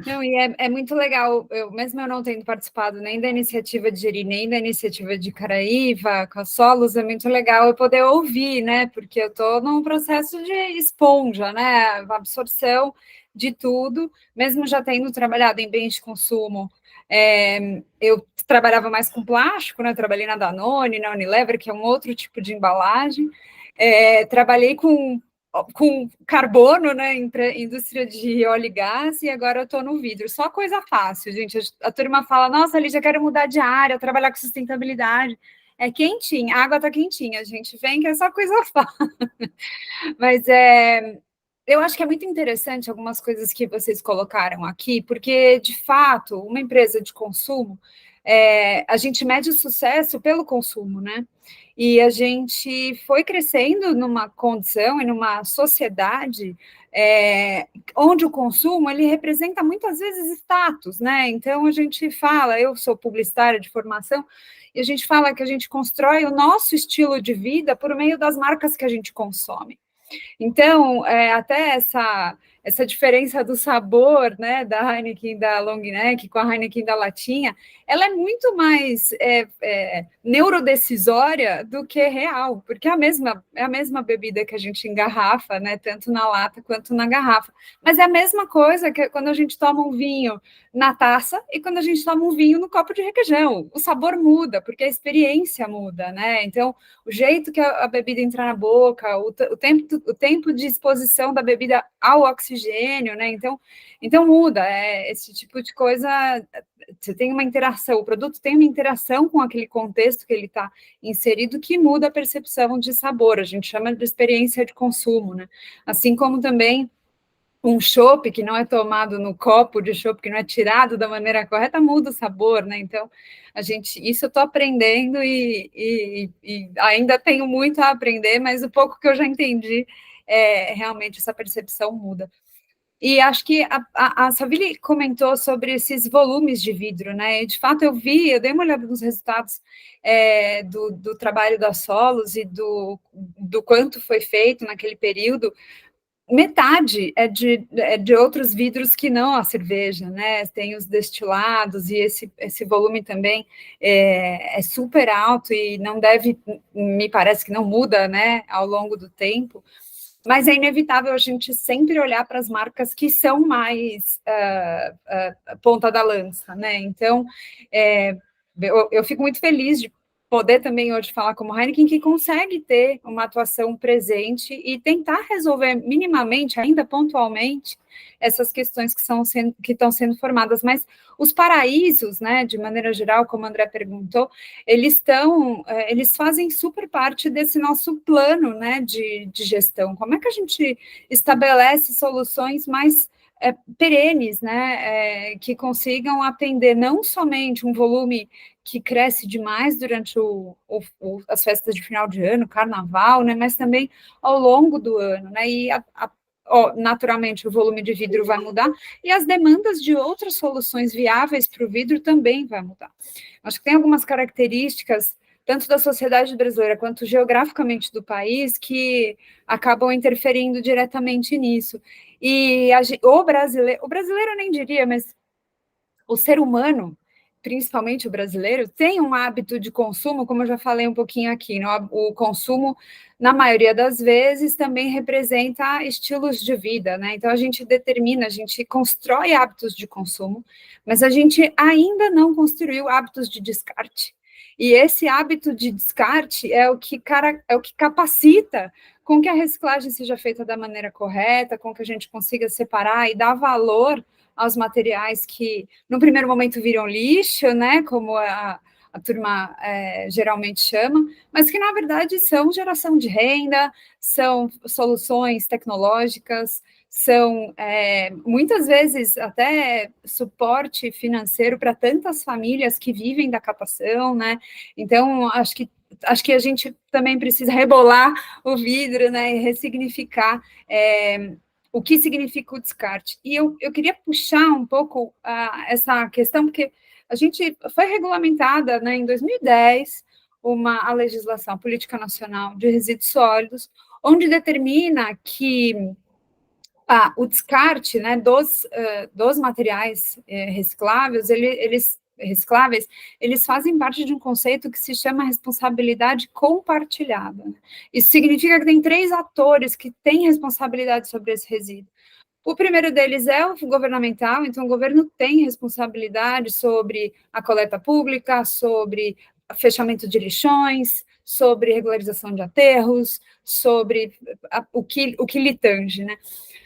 B: Não, e é muito legal, mesmo eu não tendo participado nem da iniciativa de Jeri, nem da iniciativa de Caraíva, com a Solos, é muito legal eu poder ouvir, né, porque eu estou num processo de esponja, né, absorção de tudo, mesmo já tendo trabalhado em bens de consumo, eu trabalhava mais com plástico, né, trabalhei na Danone, na Unilever, que é um outro tipo de embalagem, trabalhei com carbono, né, indústria de óleo e gás, e agora eu estou no vidro. Só coisa fácil, gente. A turma fala, nossa, Lígia, quero mudar de área, trabalhar com sustentabilidade. É quentinha, a água está quentinha, a gente vem que é só coisa fácil. Mas eu acho que é muito interessante algumas coisas que vocês colocaram aqui, porque, de fato, uma empresa de consumo, a gente mede o sucesso pelo consumo, né? E a gente foi crescendo numa condição e numa sociedade onde o consumo ele representa muitas vezes status, né? Então a gente fala, eu sou publicitária de formação, e a gente fala que a gente constrói o nosso estilo de vida por meio das marcas que a gente consome. Então, até essa diferença do sabor, né, da Heineken da long neck com a Heineken da latinha, ela é muito mais neurodecisória do que real, porque é a mesma bebida que a gente engarrafa, né, tanto na lata quanto na garrafa. Mas é a mesma coisa que quando a gente toma um vinho na taça e quando a gente toma um vinho no copo de requeijão. O sabor muda, porque a experiência muda, né? Então, o jeito que a bebida entra na boca, o tempo de exposição da bebida ao oxigênio, né? Então muda, esse tipo de coisa, você tem uma interação, o produto tem uma interação com aquele contexto que ele está inserido que muda a percepção de sabor, a gente chama de experiência de consumo, né? Assim como também um chopp que não é tomado no copo de chopp, que não é tirado da maneira correta, muda o sabor, né? Então, isso eu estou aprendendo e ainda tenho muito a aprender, mas o pouco que eu já entendi, realmente essa percepção muda. E acho que a Savile comentou sobre esses volumes de vidro, né? E, de fato, eu dei uma olhada nos resultados do trabalho da Solos e do quanto foi feito naquele período. Metade é de outros vidros que não a cerveja, né? Tem os destilados e esse volume também é super alto e não deve, me parece que não muda, né, ao longo do tempo, mas é inevitável a gente sempre olhar para as marcas que são mais ponta da lança, né? Então, eu fico muito feliz de poder também hoje falar como Heineken, que consegue ter uma atuação presente e tentar resolver minimamente, ainda pontualmente, essas questões que estão sendo formadas. Mas os paraísos, né, de maneira geral, como o André perguntou, eles fazem super parte desse nosso plano, né, de gestão. Como é que a gente estabelece soluções mais perenes, né, que consigam atender não somente um volume que cresce demais durante as festas de final de ano, carnaval, né, mas também ao longo do ano, né, e naturalmente o volume de vidro vai mudar e as demandas de outras soluções viáveis para o vidro também vai mudar. Acho que tem algumas características, tanto da sociedade brasileira quanto geograficamente do país, que acabam interferindo diretamente nisso. E o brasileiro eu nem diria, mas o ser humano, principalmente o brasileiro, tem um hábito de consumo, como eu já falei um pouquinho aqui, né? O consumo, na maioria das vezes, também representa estilos de vida, né? Então, a gente constrói hábitos de consumo, mas a gente ainda não construiu hábitos de descarte. E esse hábito de descarte é o que capacita com que a reciclagem seja feita da maneira correta, com que a gente consiga separar e dar valor aos materiais que, no primeiro momento, viram lixo, né, como a turma geralmente chama, mas que, na verdade, são geração de renda, são soluções tecnológicas, são, muitas vezes, até suporte financeiro para tantas famílias que vivem da catação, né, então, acho que a gente também precisa rebolar o vidro, né, e ressignificar o que significa o descarte. E eu queria puxar um pouco essa questão, porque a gente foi regulamentada, né, em 2010, a legislação, a Política Nacional de Resíduos Sólidos, onde determina que o descarte, né, dos materiais recicláveis, eles fazem parte de um conceito que se chama responsabilidade compartilhada. Isso significa que tem 3 atores que têm responsabilidade sobre esse resíduo. O primeiro deles é o governamental, então o governo tem responsabilidade sobre a coleta pública, sobre fechamento de lixões, sobre regularização de aterros, sobre o que lhe tange, né?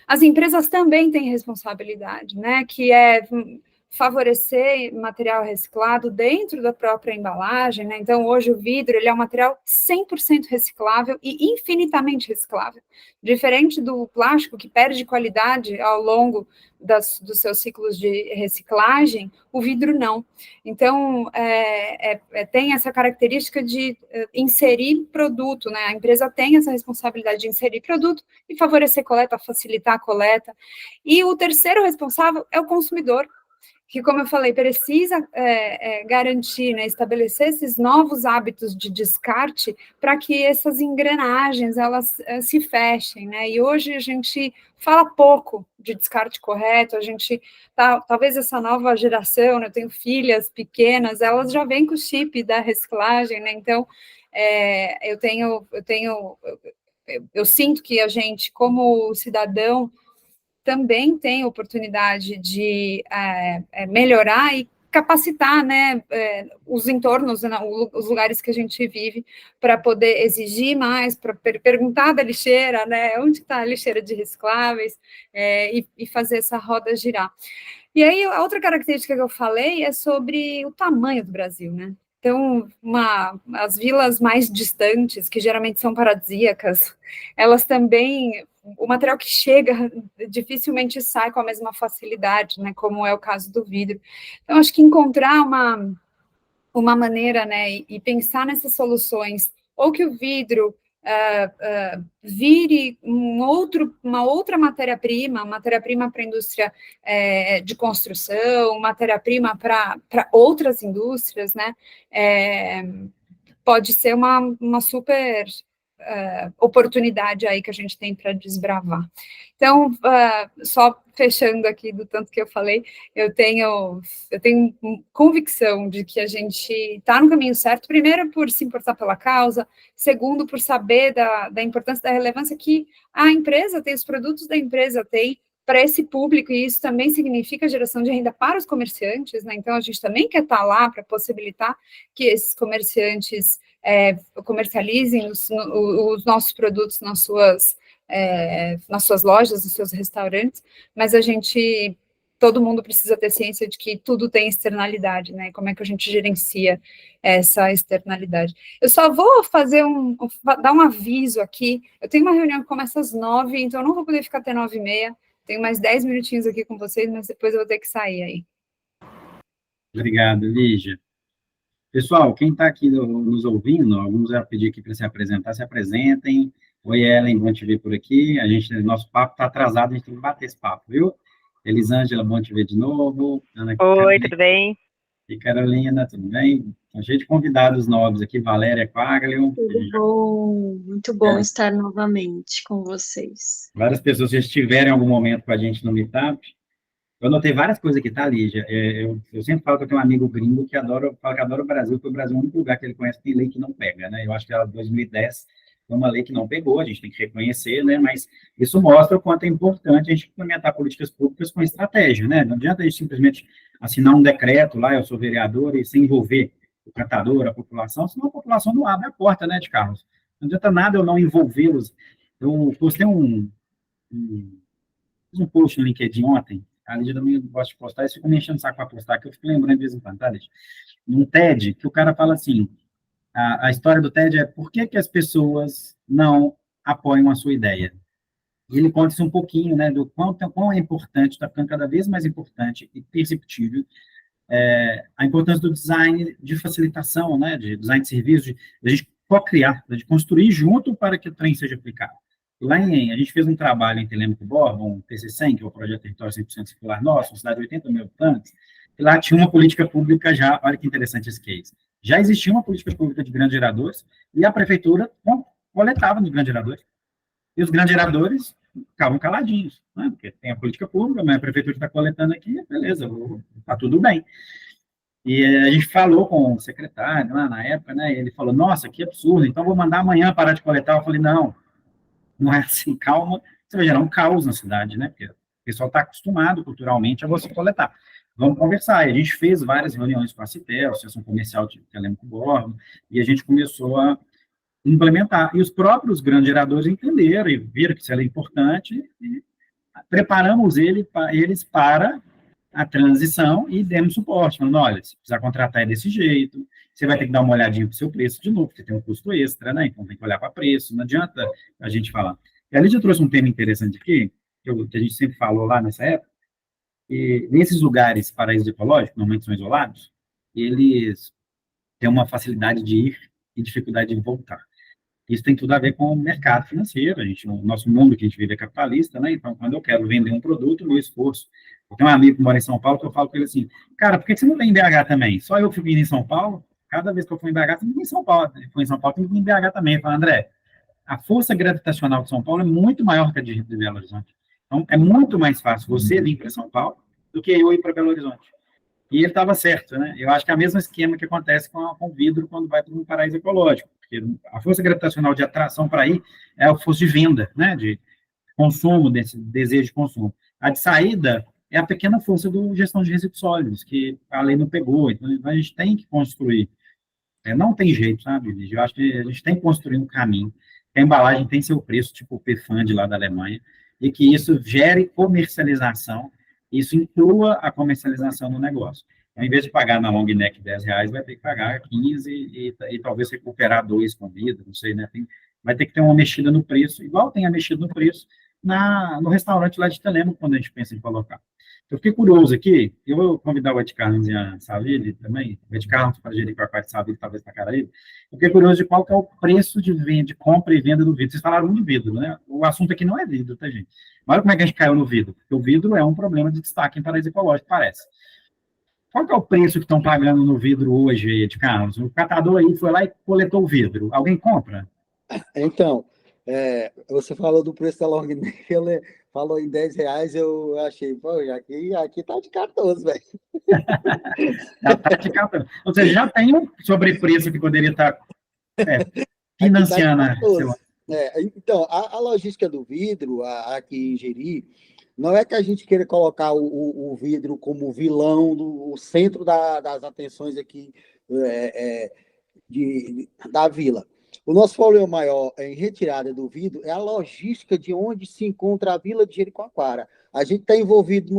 B: As empresas também têm responsabilidade, né, que é favorecer material reciclado dentro da própria embalagem, né? Então, hoje o vidro, ele é um material 100% reciclável e infinitamente reciclável, diferente do plástico, que perde qualidade ao longo dos seus ciclos de reciclagem, o vidro não. Então, tem essa característica de inserir produto, né? A empresa tem essa responsabilidade de inserir produto e favorecer coleta, facilitar a coleta. E o terceiro responsável é o consumidor, que, como eu falei, precisa garantir, né, estabelecer esses novos hábitos de descarte para que essas engrenagens, elas se fechem, né, e hoje a gente fala pouco de descarte correto, a gente, talvez essa nova geração, né, eu tenho filhas pequenas, elas já vêm com o chip da reciclagem, né, então, eu sinto que a gente, como cidadão, também tem oportunidade de melhorar e capacitar, né, os entornos, né, os lugares que a gente vive, para poder exigir mais, para perguntar da lixeira, né, onde está a lixeira de recicláveis, e fazer essa roda girar. E aí, a outra característica que eu falei é sobre o tamanho do Brasil, né? Então, as vilas mais distantes, que geralmente são paradisíacas, elas também, o material que chega dificilmente sai com a mesma facilidade, né, como é o caso do vidro. Então, acho que encontrar uma maneira, né, e pensar nessas soluções, ou que o vidro vire uma outra matéria-prima para a indústria de construção, matéria-prima para outras indústrias, né, pode ser uma super oportunidade aí que a gente tem para desbravar. Então, só fechando aqui do tanto que eu falei, eu tenho convicção de que a gente está no caminho certo, primeiro por se importar pela causa, segundo por saber da importância, da relevância que a empresa tem, os produtos da empresa têm para esse público, e isso também significa geração de renda para os comerciantes, né? Então a gente também quer estar lá para possibilitar que esses comerciantes comercializem os nossos produtos nas suas lojas, nos seus restaurantes, mas todo mundo precisa ter ciência de que tudo tem externalidade, né? Como é que a gente gerencia essa externalidade? Eu só vou dar um aviso aqui. Eu tenho uma reunião que começa às 9, então eu não vou poder ficar até 9h30. Tenho mais 10 minutinhos aqui com vocês, mas depois eu vou ter que sair aí.
A: Obrigado, Lígia. Pessoal, quem está aqui nos ouvindo, alguns já pedi aqui para se apresentar, se apresentem. Oi, Ellen, bom te ver por aqui. Nosso papo está atrasado, a gente tem que bater esse papo, viu? Elisângela, bom te ver de novo.
E: Oi, Carolina, tudo bem?
A: E Carolina, tudo bem? A gente convidados novos aqui, Valéria Quaglio.
F: Tudo bom, muito bom estar novamente com vocês.
A: Várias pessoas já estiveram em algum momento com a gente no Meetup. Eu anotei várias coisas aqui, tá, Lígia? Eu sempre falo que eu tenho um amigo gringo que adora o Brasil, porque o Brasil é o único lugar que ele conhece que tem lei que não pega, né? Eu acho que ela, 2010, foi uma lei que não pegou, a gente tem que reconhecer, né? Mas isso mostra o quanto é importante a gente implementar políticas públicas com estratégia, né? Não adianta a gente simplesmente assinar um decreto lá, eu sou vereador, e sem envolver o cantador, a população, senão a população não abre a porta, né, de carros. Não adianta nada eu não envolvê-los. Eu postei um post no LinkedIn ontem, a Lígia também gosta de postar, isso fica me enchendo o saco para postar, que eu fico lembrando de vez em quando, tá, Lígia? Num TED, que o cara fala assim, a história do TED é por que as pessoas não apoiam a sua ideia? E ele conta isso um pouquinho, né, do quão é importante, está ficando cada vez mais importante e perceptível, a importância do design de facilitação, né, de design de serviço, de a gente co-criar, de construir junto para que o trem seja aplicado. Lá a gente fez um trabalho em Telêmaco-Borba, um TC100, que é o Projeto Território 100% Circular Nosso, uma cidade de 80 mil habitantes, e lá tinha uma política pública já, olha que interessante esse case, já existia uma política pública de grandes geradores, e a prefeitura coletava nos grandes geradores. E os grandes geradores ficavam caladinhos, né? Porque tem a política pública, mas a prefeitura está coletando aqui, beleza, está tudo bem. E a gente falou com o secretário lá na época, né? E ele falou, nossa, que absurdo, então vou mandar amanhã parar de coletar. Eu falei, não, não é assim, calma, você vai gerar um caos na cidade, né? Porque o pessoal está acostumado culturalmente a você coletar. Vamos conversar. E a gente fez várias reuniões com a Citel, Associação Comercial de Telêmaco Borba, e a gente começou a implementar. E os próprios grandes geradores entenderam e viram que isso era importante e preparamos eles para a transição e demos suporte, falando, olha, se precisar contratar é desse jeito, você vai ter que dar uma olhadinha para o seu preço de novo, porque tem um custo extra, né? Então tem que olhar para preço, não adianta a gente falar. E a Lídia trouxe um tema interessante aqui, que a gente sempre falou lá nessa época, e nesses lugares paraísos ecológicos, normalmente são isolados, eles têm uma facilidade de ir e dificuldade de voltar. Isso tem tudo a ver com o mercado financeiro, o nosso mundo que a gente vive é capitalista, né? Então, quando eu quero vender um produto, o meu esforço. Eu tenho um amigo que mora em São Paulo, que eu falo com ele assim, cara, por que você não vem em BH também? Só eu fico indo em São Paulo, cada vez que eu for em BH, tem que ir em São Paulo. Se for em São Paulo, tem que ir em BH também. Eu falo, André, a força gravitacional de São Paulo é muito maior que a de Belo Horizonte. Então, é muito mais fácil você vir para São Paulo do que eu ir para Belo Horizonte. E ele estava certo, né? Eu acho que é o mesmo esquema que acontece com o vidro quando vai para um paraíso ecológico. Porque a força gravitacional de atração para ir é a força de venda, né? De consumo, desse desejo de consumo. A de saída é a pequena força do gestão de resíduos sólidos, que a lei não pegou. Então, a gente tem que construir. Não tem jeito, sabe, Lígia? Eu acho que a gente tem que construir um caminho. A embalagem tem seu preço, tipo o PFAND lá da Alemanha, e que isso gere comercialização, isso inclua a comercialização no negócio. Então, em vez de pagar na long neck R$10, vai ter que pagar 15 e talvez recuperar 2 com vida, não sei, né? Vai ter que ter uma mexida no preço, igual tem a mexida no preço no restaurante lá de Telêmaco, quando a gente pensa em colocar. Eu fiquei curioso aqui, eu vou convidar o Ed Carlos e a Savile também, o Ed Carlos para gerir com a parte de Savile, talvez para Caraíba. Eu fiquei curioso de qual que é o preço de venda, de compra e venda do vidro. Vocês falaram de vidro, né? O assunto aqui não é vidro, tá, gente? Mas olha como é que a gente caiu no vidro, porque o vidro é um problema de destaque em paraíso ecológico, parece. Qual que é o preço que estão pagando no vidro hoje, Ed Carlos? O catador aí foi lá e coletou o vidro. Alguém compra?
C: Então, você falou do preço da long neck, ele falou em R$10, eu achei, pô, aqui tá de 14, velho.
A: Já tá de 14. Ou seja, já tem um sobrepreço que poderia estar financiando.
C: Então, a logística do vidro, aqui em Jeri, não é que a gente queira colocar o vidro como vilão, o centro das atenções aqui da vila. O nosso problema maior em retirada do vidro é a logística de onde se encontra a vila de Jericoacoara. A gente está envolvido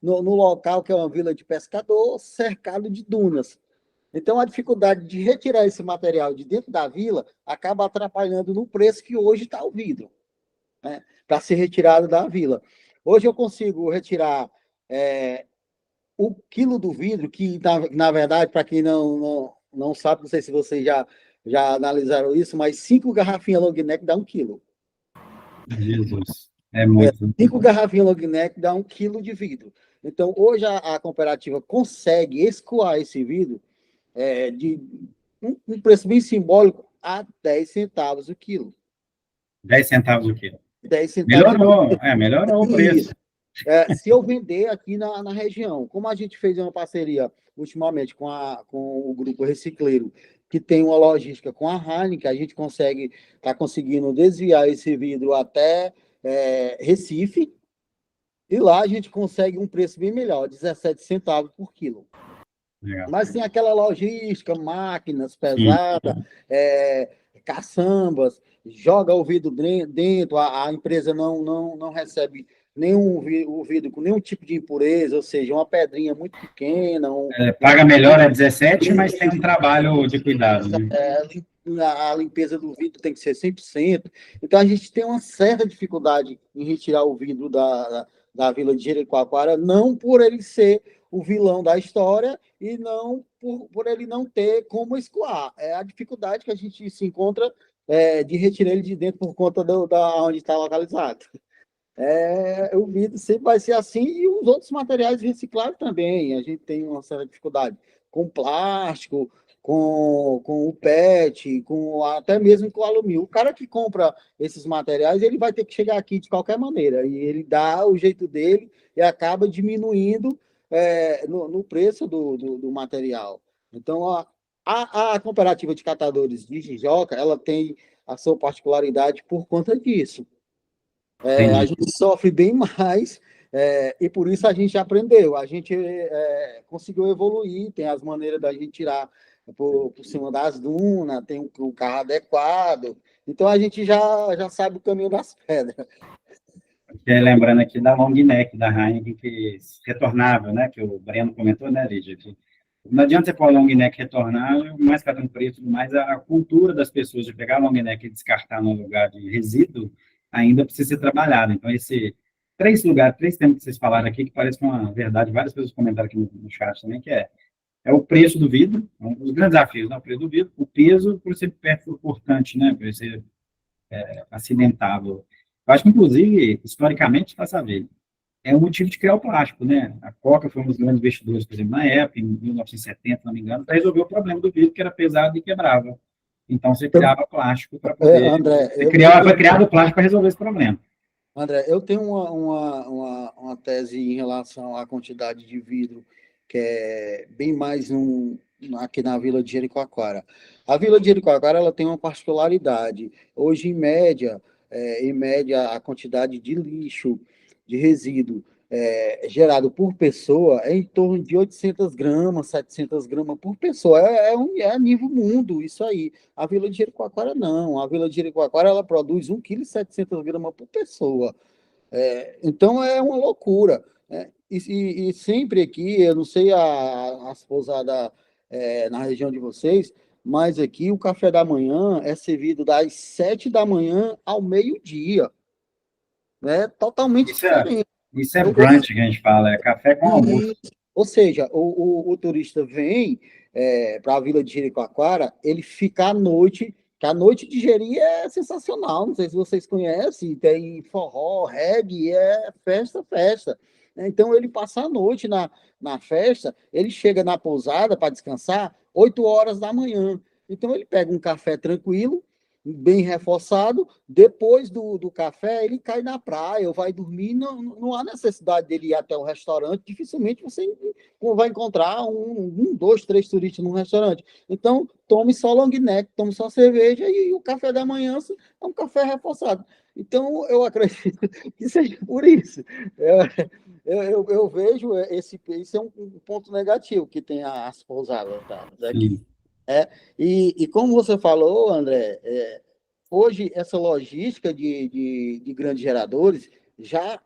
C: no local que é uma vila de pescador, cercado de dunas. Então, a dificuldade de retirar esse material de dentro da vila acaba atrapalhando no preço que hoje está o vidro, né, para ser retirado da vila. Hoje eu consigo retirar o quilo do vidro, que, na verdade, para quem não sabe, não sei se vocês já analisaram isso, mas 5 garrafinhas long neck dá 1 quilo.
A: Jesus, é muito.
C: 5 garrafinhas long neck dá 1 quilo de vidro. Então, hoje a cooperativa consegue escoar esse vidro de um preço bem simbólico a 10 centavos o quilo.
A: 10 centavos o quilo.
C: 10 centavos.
A: Melhorou o preço.
C: Se eu vender aqui na região, como a gente fez uma parceria ultimamente com o Grupo Recicleiro, que tem uma logística com a Heineken, a gente está conseguindo desviar esse vidro até Recife, e lá a gente consegue um preço bem melhor, 17 centavos por quilo. Legal. Mas tem aquela logística, máquinas pesadas, caçambas, joga o vidro dentro, a empresa não recebe o vidro com nenhum tipo de impureza, ou seja, uma pedrinha muito pequena.
A: Paga melhor 17, mas tem um trabalho de cuidado. Né?
C: A limpeza do vidro tem que ser 100%. Então, a gente tem uma certa dificuldade em retirar o vidro da Vila de Jericoacoara, não por ele ser o vilão da história e não por ele não ter como escoar. É a dificuldade que a gente se encontra de retirar ele de dentro por conta da onde está localizado. O vidro sempre vai ser assim, e os outros materiais reciclados também. A gente tem uma certa dificuldade com plástico, com o PET, até mesmo com o alumínio. O cara que compra esses materiais, ele vai ter que chegar aqui de qualquer maneira, e ele dá o jeito dele e acaba diminuindo no preço do material. Então, a cooperativa de catadores de Jijoca, ela tem a sua particularidade por conta disso. A gente sofre bem mais, e por isso a gente aprendeu, a gente conseguiu evoluir, tem as maneiras da gente tirar por cima das dunas, tem um carro adequado, então a gente já sabe o caminho das pedras.
A: Lembrando aqui da long neck da Heineken, que retornável, né, que o Breno comentou, né, Lídia, que não adianta você pôr long neck retornável, mais que ela tem um preço, mas a cultura das pessoas de pegar a long neck e descartar no lugar de resíduo ainda precisa ser trabalhada. Então, três temas que vocês falaram aqui, que parece que é uma verdade, várias pessoas comentaram aqui no chat também, que é o preço do vidro, um dos grandes desafios, né, o preço do vidro, o peso, por ser perto cortante, né, por ser acidentável. Eu acho que, inclusive, historicamente, para saber, é um motivo de criar o plástico, né? A Coca foi um dos grandes investidores, por exemplo, na época, em 1970, não me engano, para resolver o problema do vidro, que era pesado e quebrava. Então, você criava plástico para poder...
C: André,
A: foi criado o plástico para resolver esse problema.
C: André, eu tenho uma tese em relação à quantidade de vidro, que é bem mais aqui na Vila de Jericoacoara. A Vila de Jericoacoara, ela tem uma particularidade. Hoje, em média, a quantidade de lixo, de resíduo gerado por pessoa é em torno de 800 gramas, 700 gramas por pessoa. É a nível mundo isso aí. A Vila de Jericoacoara não. A Vila de Jericoacoara, ela produz 1,7 kg por pessoa. Então, é uma loucura. E sempre aqui, eu não sei as pousadas na região de vocês, mas aqui o café da manhã é servido das 7 da manhã ao meio-dia. Totalmente diferente.
A: Isso é brunch que a gente fala, é café com almoço.
C: Ou seja, o turista vem para a Vila de Jericoacoara, ele fica à noite, que a noite de Jeri é sensacional, não sei se vocês conhecem, tem forró, reggae, é festa, festa. Então, ele passa a noite na festa, ele chega na pousada para descansar 8 horas da manhã. Então, ele pega um café tranquilo, bem reforçado, depois do café, ele cai na praia, ou vai dormir, não há necessidade dele ir até o restaurante, dificilmente você vai encontrar 2, 3 turistas num restaurante. Então, tome só long neck, tome só cerveja, e o café da manhã é um café reforçado. Então, eu acredito que seja por isso. Eu vejo isso é um ponto negativo que tem as pousadas daqui. E como você falou, André, hoje essa logística de grandes geradores já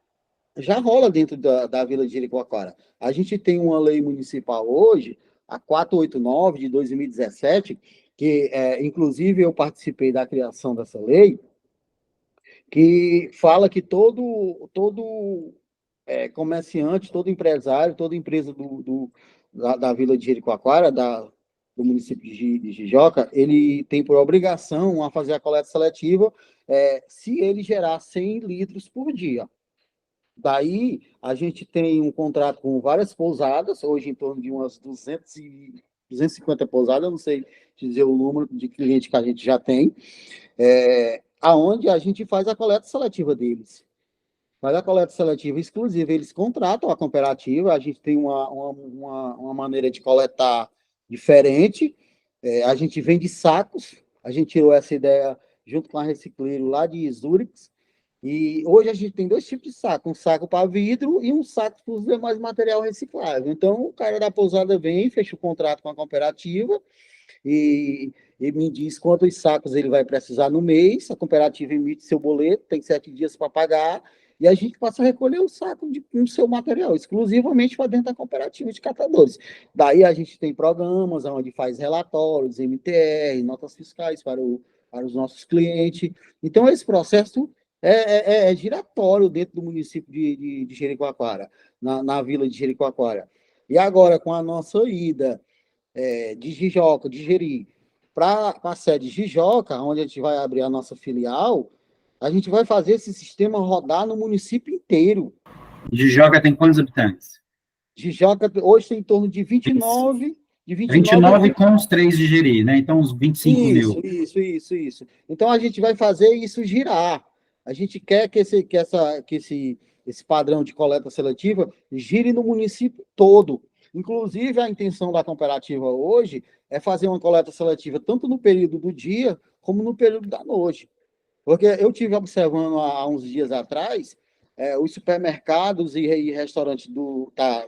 C: rola dentro da Vila de Jericoacoara. A gente tem uma lei municipal hoje, a 489 de 2017, que inclusive eu participei da criação dessa lei, que fala que todo comerciante, todo empresário, toda empresa da Vila de Jericoacoara, do município de Jijoca, ele tem por obrigação a fazer a coleta seletiva se ele gerar 100 litros por dia. Daí, a gente tem um contrato com várias pousadas, hoje em torno de umas 250 pousadas, eu não sei dizer o número de clientes que a gente já tem, aonde a gente faz a coleta seletiva deles. Faz a coleta seletiva exclusiva, eles contratam a cooperativa, a gente tem uma maneira de coletar diferente, a gente vende sacos, a gente tirou essa ideia junto com a Recicleiro lá de Zurich, e hoje a gente tem 2 tipos de saco, um saco para vidro e um saco para os demais material reciclável. Então, o cara da pousada vem, fecha o contrato com a cooperativa e me diz quantos sacos ele vai precisar no mês, a cooperativa emite seu boleto, tem 7 dias para pagar, e a gente passa a recolher o saco com o seu material, exclusivamente para dentro da cooperativa de catadores. Daí a gente tem programas onde faz relatórios, MTR, notas fiscais para os nossos clientes. Então, esse processo é giratório dentro do município de Jericoacoara, na Vila de Jericoacoara. E agora, com a nossa ida de Jijoca, de Jeri, para a sede de Jijoca, onde a gente vai abrir a nossa filial, a gente vai fazer esse sistema rodar no município inteiro.
A: Jijoca tem quantos habitantes?
C: Jijoca hoje tem em torno de 29 de 29
A: 29 com os 3 de Jeri, né? Então, uns 25 mil.
C: Isso. Então, a gente vai fazer isso girar. A gente quer que esse padrão de coleta seletiva gire no município todo. Inclusive, a intenção da cooperativa hoje é fazer uma coleta seletiva tanto no período do dia como no período da noite. Porque eu tive observando há uns dias atrás, os supermercados e restaurantes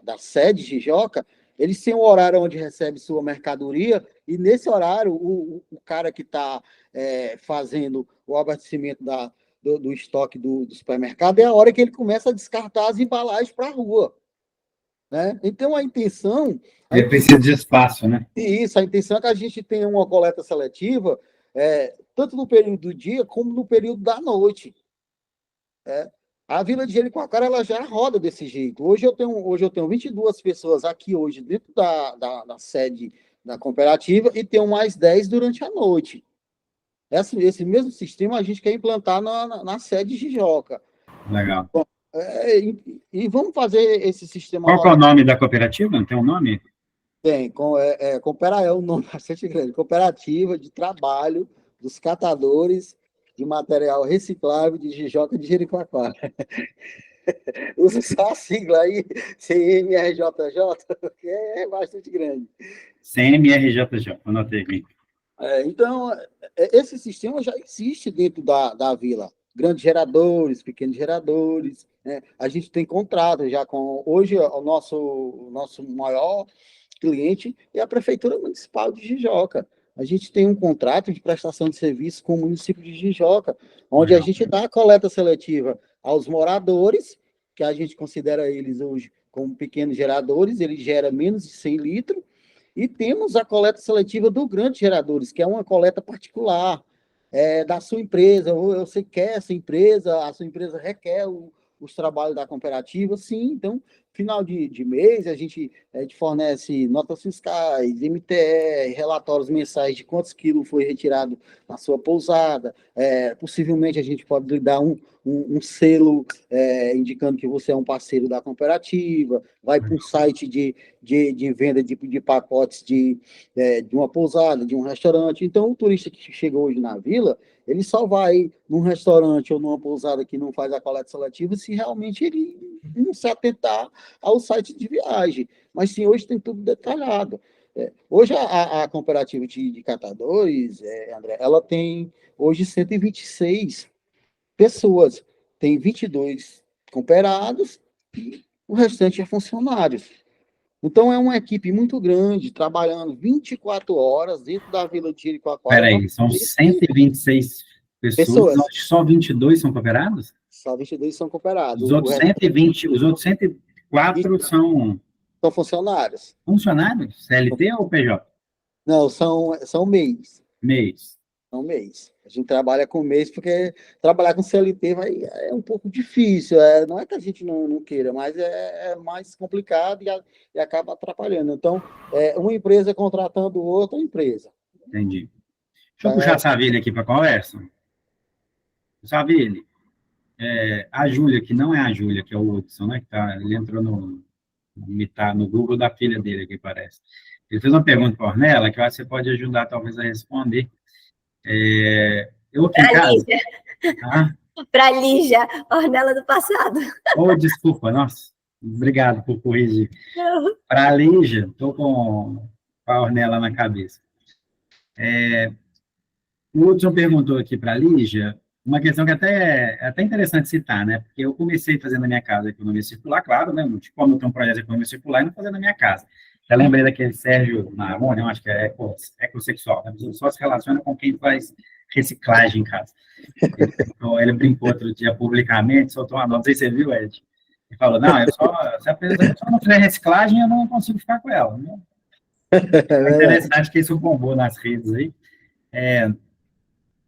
C: da sede Jijoca, eles têm um horário onde recebe sua mercadoria, e nesse horário, o cara que está fazendo o abastecimento do estoque do supermercado é a hora que ele começa a descartar as embalagens para a rua. Né? Então, a intenção...
A: Ele precisa de espaço, né?
C: Isso, a intenção é que a gente tenha uma coleta seletiva, tanto no período do dia como no período da noite. A Vila de Jericoacoara, ela já roda desse jeito. Hoje eu tenho 22 pessoas aqui hoje dentro da sede da cooperativa e tenho mais 10 durante a noite. Esse mesmo sistema a gente quer implantar na sede de Jijoca.
A: Legal.
C: Bom, e vamos fazer esse sistema...
A: Qual que é o nome da cooperativa? Não tem um nome?
C: Tem, é um nome bastante grande. Cooperativa de Trabalho dos Catadores de Material Reciclável de Jijoca de Jericoacoara. Usa só a sigla aí, CMRJJ, que é bastante grande.
A: CMRJJ, anotei aqui.
C: Então, esse sistema já existe dentro da vila. Grandes geradores, pequenos geradores. Né? A gente tem contrato já com... Hoje, o nosso maior cliente é a Prefeitura Municipal de Jijoca. A gente tem um contrato de prestação de serviço com o município de Jijoca, onde a gente dá a coleta seletiva aos moradores, que a gente considera eles hoje como pequenos geradores, ele gera menos de 100 litros, e temos a coleta seletiva do Grandes Geradores, que é uma coleta particular da sua empresa. Você quer essa empresa, a sua empresa requer os trabalhos da cooperativa, sim. Então, final de mês, a gente fornece notas fiscais, MTR, relatórios mensais de quantos quilos foi retirado na sua pousada. Possivelmente, a gente pode lhe dar um selo indicando que você é um parceiro da cooperativa, vai para um site de venda de pacotes de uma pousada, de um restaurante. Então, o turista que chega hoje na vila, ele só vai num restaurante ou numa pousada que não faz a coleta seletiva se realmente ele não se atentar ao site de viagem. Mas sim, hoje tem tudo detalhado. Hoje a cooperativa de catadores, André, ela tem hoje 126 pessoas. Tem 22 cooperados e o restante é funcionários. Então, é uma equipe muito grande, trabalhando 24 horas dentro da Vila de Jericoacoara.
A: Peraí, são 126 pessoas, acho que só 22 são cooperados?
C: Só 22 são cooperados.
A: Os outros 104 são
C: funcionários.
A: Funcionários? CLT ou PJ?
C: Não, são MEIs.
A: MEIs.
C: São MEIs. A gente trabalha com MEIs porque trabalhar com CLT é um pouco difícil. Não é que a gente não queira, mas é mais complicado e acaba atrapalhando. Então, uma empresa contratando outra empresa.
A: Entendi. Deixa eu puxar a Savile aqui para a conversa. Savile, a Júlia, que não é a Júlia, que é o Hudson, né? Ele entrou no Google da filha dele, aqui parece. Ele fez uma pergunta para a Ornella, que eu acho que você pode ajudar, talvez, a responder. Eu aqui em casa...
D: Para a Lígia, Ornella do passado.
A: Desculpa, nossa. Obrigado por corrigir. Para a Lígia, estou com a Ornella na cabeça. O Hudson perguntou aqui para a Lígia uma questão que é até interessante citar, né? Porque eu comecei fazendo na minha casa a economia circular, claro, né? Como eu tenho um projeto de economia circular, e não fazendo na minha casa. Já lembrei daquele Sérgio Maroni, eu acho que é ecossexual, né? Só se relaciona com quem faz reciclagem em casa. Então, ele brincou outro dia publicamente, soltou uma nota, não sei se você viu, Ed. Ele falou, se a pessoa não fizer reciclagem, eu não consigo ficar com ela. Né? É interessante que isso bombou nas redes aí.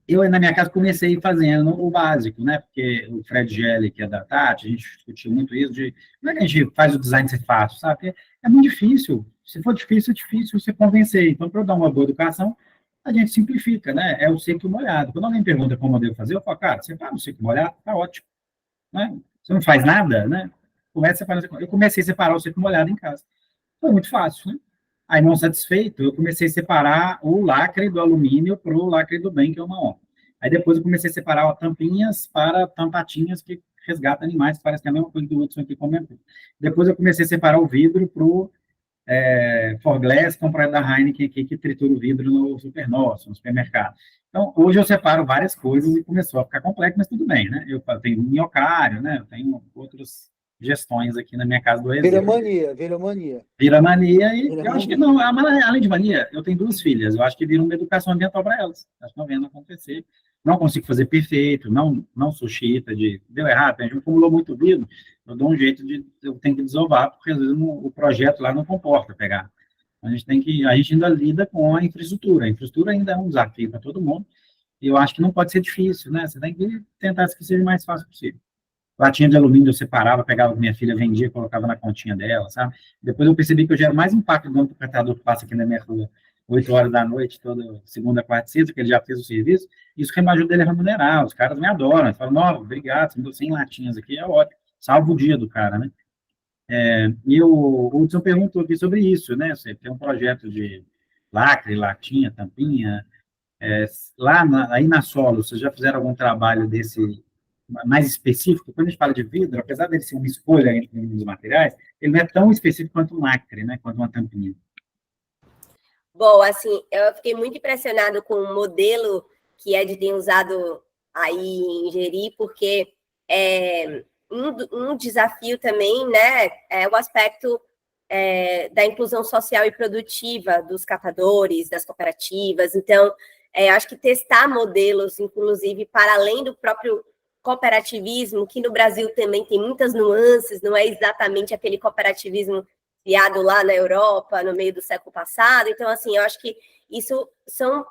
A: Eu, na minha casa, comecei fazendo o básico, né? Porque o Fred Gelli, que é da Tati, a gente discutiu muito isso, como é que a gente faz o design ser fácil, sabe? É muito difícil. Se for difícil, é difícil você convencer. Então, para eu dar uma boa educação, a gente simplifica, né? É o seco e molhado. Quando alguém pergunta como eu devo fazer, eu falo, cara, você faz o seco e molhado? Tá ótimo. Né? Você não faz nada, né? Eu comecei a separar o seco e molhado em casa. Foi muito fácil, né? Aí, não satisfeito, eu comecei a separar o lacre do alumínio para o lacre do bem, que é o marrom. Aí, depois, eu comecei a separar tampinhas para tampatinhas que resgatam animais, que parece que é a mesma coisa do Hudson aqui comentou. Depois, eu comecei a separar o vidro para o Forglass, comprado da Heineken aqui, que tritura o vidro no Supernosso, no supermercado. Então, hoje eu separo várias coisas e começou a ficar complexo, mas tudo bem, né? Eu tenho minhocário, né? Eu tenho outras gestões aqui na minha casa do
C: Vira
A: Reserva.
C: mania, vira mania.
A: Vira mania e
C: Vira
A: eu acho que
C: mania.
A: não, além de mania, eu tenho 2 filhas, eu acho que vira uma educação ambiental para elas. Elas estão vendo acontecer. Não consigo fazer perfeito, não sou xiita de deu errado, a gente acumulou muito vidro, eu dou um jeito de, eu tenho que desovar, porque às vezes o projeto lá não comporta pegar. A gente ainda lida com a infraestrutura ainda é um desafio para todo mundo, e eu acho que não pode ser difícil, né? Você tem que tentar que seja o mais fácil possível. Latinha de alumínio eu separava, pegava minha filha, vendia, colocava na continha dela, sabe? Depois eu percebi que eu gero mais impacto do interpretador que passa aqui na minha rua 8 horas da noite, toda segunda, quarta e sexta, que ele já fez o serviço, isso que me ajuda ele a remunerar, os caras me adoram, eles falam, não, obrigado, você me deu 100 latinhas aqui, é ótimo, salva o dia do cara, né? E o Hudson perguntou aqui sobre isso, né? Você tem um projeto de lacre, latinha, tampinha, aí na Solo, vocês já fizeram algum trabalho desse mais específico? Quando a gente fala de vidro, apesar dele ser uma escolha entre os materiais, ele não é tão específico quanto um lacre, né? Quanto uma tampinha.
D: Bom, assim, eu fiquei muito impressionado com o modelo que Ed tem usado aí em Jeri, porque um desafio também, né, é o aspecto da inclusão social e produtiva dos catadores, das cooperativas. Então, acho que testar modelos, inclusive, para além do próprio cooperativismo, que no Brasil também tem muitas nuances, não é exatamente aquele cooperativismo criado lá na Europa, no meio do século passado. Então, assim, eu acho que isso são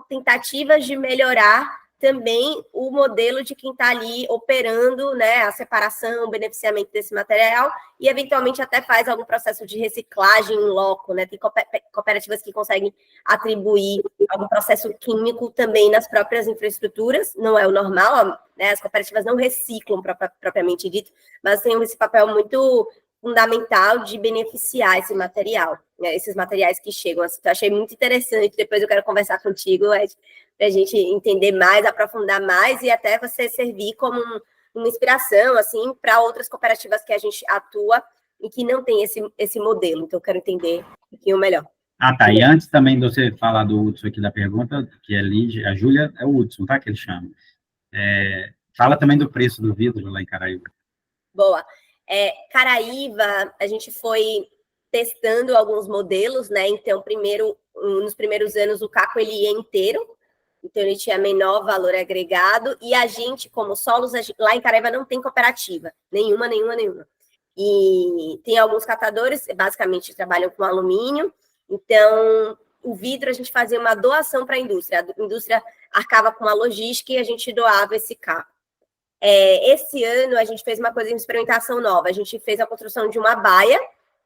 D: tentativas de melhorar também o modelo de quem está ali operando, né, a separação, o beneficiamento desse material e, eventualmente, até faz algum processo de reciclagem em loco, né? Tem cooperativas que conseguem atribuir algum processo químico também nas próprias infraestruturas, não é o normal, né? As cooperativas não reciclam propriamente dito, mas tem esse papel muito fundamental de beneficiar esse material, né, esses materiais que chegam. Então, achei muito interessante, depois eu quero conversar contigo, Ed, para a gente entender mais, aprofundar mais, e até você servir como uma inspiração, assim, para outras cooperativas que a gente atua e que não tem esse modelo. Então, eu quero entender um pouquinho melhor.
A: Ah, tá. E antes também de você falar do Hudson aqui da pergunta, que é Lígia, a Júlia é o Hudson, tá? Que ele chama. Fala também do preço do vidro lá em Caraíba.
D: Boa. Caraíba, a gente foi testando alguns modelos, né? Então, nos primeiros anos, o caco ele ia inteiro, então ele tinha menor valor agregado, e a gente, como Solos, lá em Caraíba não tem cooperativa, nenhuma. E tem alguns catadores, basicamente trabalham com alumínio, então o vidro a gente fazia uma doação para a indústria arcava com a logística e a gente doava esse caco. Esse ano a gente fez uma coisa de experimentação nova, a gente fez a construção de uma baia,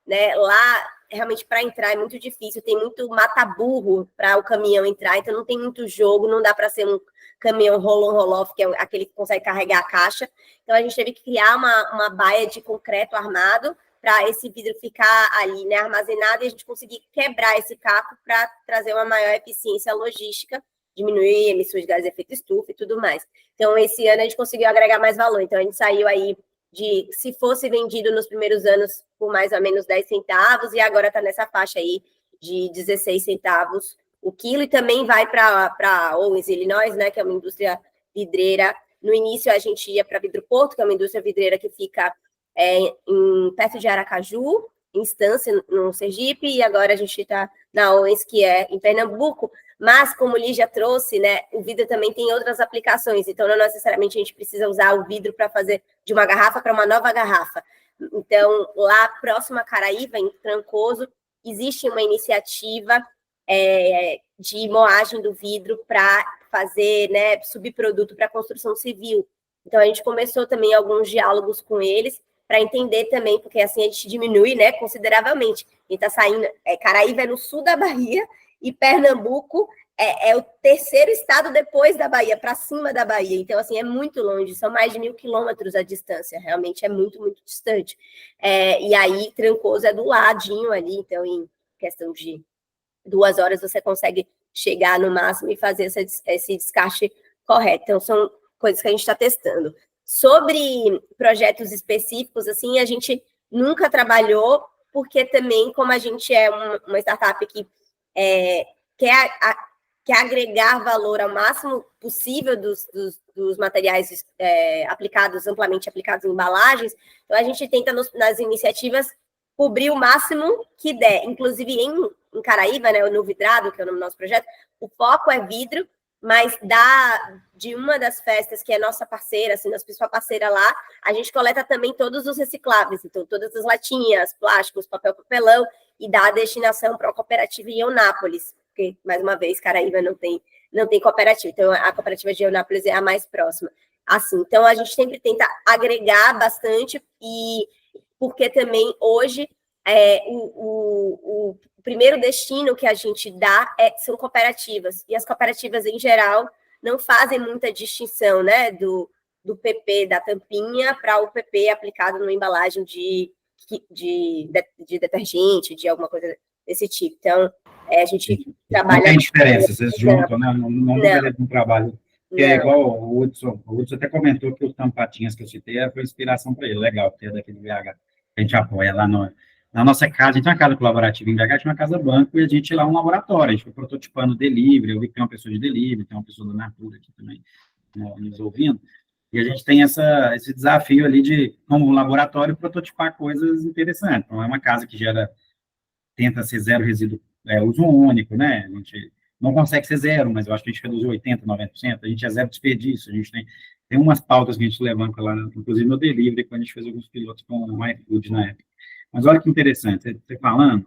D: né? Lá, realmente, para entrar é muito difícil, tem muito mata-burro para o caminhão entrar, então não tem muito jogo, não dá para ser um caminhão roll-on, que é aquele que consegue carregar a caixa. Então a gente teve que criar uma baia de concreto armado para esse vidro ficar ali, né, armazenado, e a gente conseguir quebrar esse caco para trazer uma maior eficiência logística, diminuir emissões de gases de efeito estufa e tudo mais. Então, esse ano a gente conseguiu agregar mais valor. Então, a gente saiu aí de, se fosse vendido nos primeiros anos por mais ou menos 10 centavos, e agora está nessa faixa aí de 16 centavos o quilo, e também vai para Owens, Illinois, né, que é uma indústria vidreira. No início, a gente ia para Vidroporto, que é uma indústria vidreira que fica perto de Aracaju, em Estância, no Sergipe, e agora a gente está na Owens, que é em Pernambuco. Mas, como Lígia trouxe, né, o vidro também tem outras aplicações, então não necessariamente a gente precisa usar o vidro para fazer de uma garrafa para uma nova garrafa. Então, lá próximo a Caraíba, em Trancoso, existe uma iniciativa de moagem do vidro para fazer, né, subproduto para construção civil. Então, a gente começou também alguns diálogos com eles para entender também, porque assim a gente diminui, né, consideravelmente. A gente está saindo, Caraíba é no sul da Bahia, e Pernambuco é o terceiro estado depois da Bahia, para cima da Bahia. Então, assim, é muito longe, são mais de 1.000 quilômetros a distância, realmente é muito, muito distante. E aí, Trancoso é do ladinho ali, então, em questão de 2 horas você consegue chegar no máximo e fazer esse descarte correto. Então, são coisas que a gente está testando. Sobre projetos específicos, assim, a gente nunca trabalhou, porque também, como a gente é uma startup que quer agregar valor ao máximo possível dos materiais amplamente aplicados em embalagens, então a gente tenta, nas iniciativas, cobrir o máximo que der. Inclusive, em Caraíba, né, no Vidrado, que é o nome do nosso projeto, o foco é vidro, mas de uma das festas, que é nossa parceira, assim, nossa principal parceira lá, a gente coleta também todos os recicláveis, então todas as latinhas, plásticos, papelão, e dá a destinação para a cooperativa em Eunápolis, porque, mais uma vez, Caraíba não tem cooperativa, então a cooperativa de Eunápolis é a mais próxima. Assim, então a gente sempre tenta agregar bastante, e porque também hoje o primeiro destino que a gente dá são cooperativas, e as cooperativas, em geral, não fazem muita distinção, né, do PP, da tampinha, para o PP aplicado numa embalagem de detergente, de alguma coisa desse tipo. Então, a gente trabalha...
A: Não tem diferença, vocês juntam, né? Não deveria ter um trabalho... Que é igual o Hudson até comentou que os tampatinhas que eu citei foi inspiração para ele, legal, ter daquele VH. A gente apoia lá na nossa casa, a gente tem uma casa colaborativa em BH, tinha uma casa banco, e a gente lá um laboratório, a gente foi prototipando delivery, eu vi que tem uma pessoa de delivery, tem uma pessoa da Natura aqui também, nos ouvindo, e a gente tem esse desafio ali de, como laboratório, prototipar coisas interessantes. Então, é uma casa que tenta ser zero resíduo, uso único, né? A gente não consegue ser zero, mas eu acho que a gente reduziu 80%, 90%, a gente é zero desperdício, a gente tem umas pautas que a gente levanta lá, inclusive no delivery, quando a gente fez alguns pilotos com o iFood na época. Mas olha que interessante, você falando,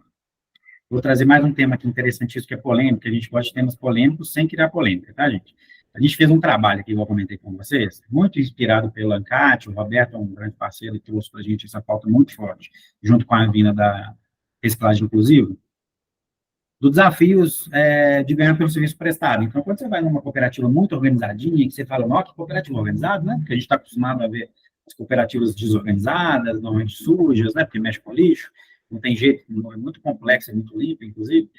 A: vou trazer mais um tema aqui interessantíssimo, que é polêmico, que a gente gosta de temas polêmicos sem criar polêmica, tá, gente? A gente fez um trabalho aqui, igual eu comentei com vocês, muito inspirado pelo ANCAT, o Roberto é um grande parceiro e trouxe para a gente essa pauta muito forte, junto com a vinda da reciclagem inclusiva, dos desafios de ganhar pelo serviço prestado. Então, quando você vai numa cooperativa muito organizadinha, que você fala, nossa, que cooperativa organizada, né? Porque a gente está acostumado a ver as cooperativas desorganizadas, normalmente sujas, né? Porque mexe com lixo, não tem jeito, é muito complexo, é muito limpo, inclusive.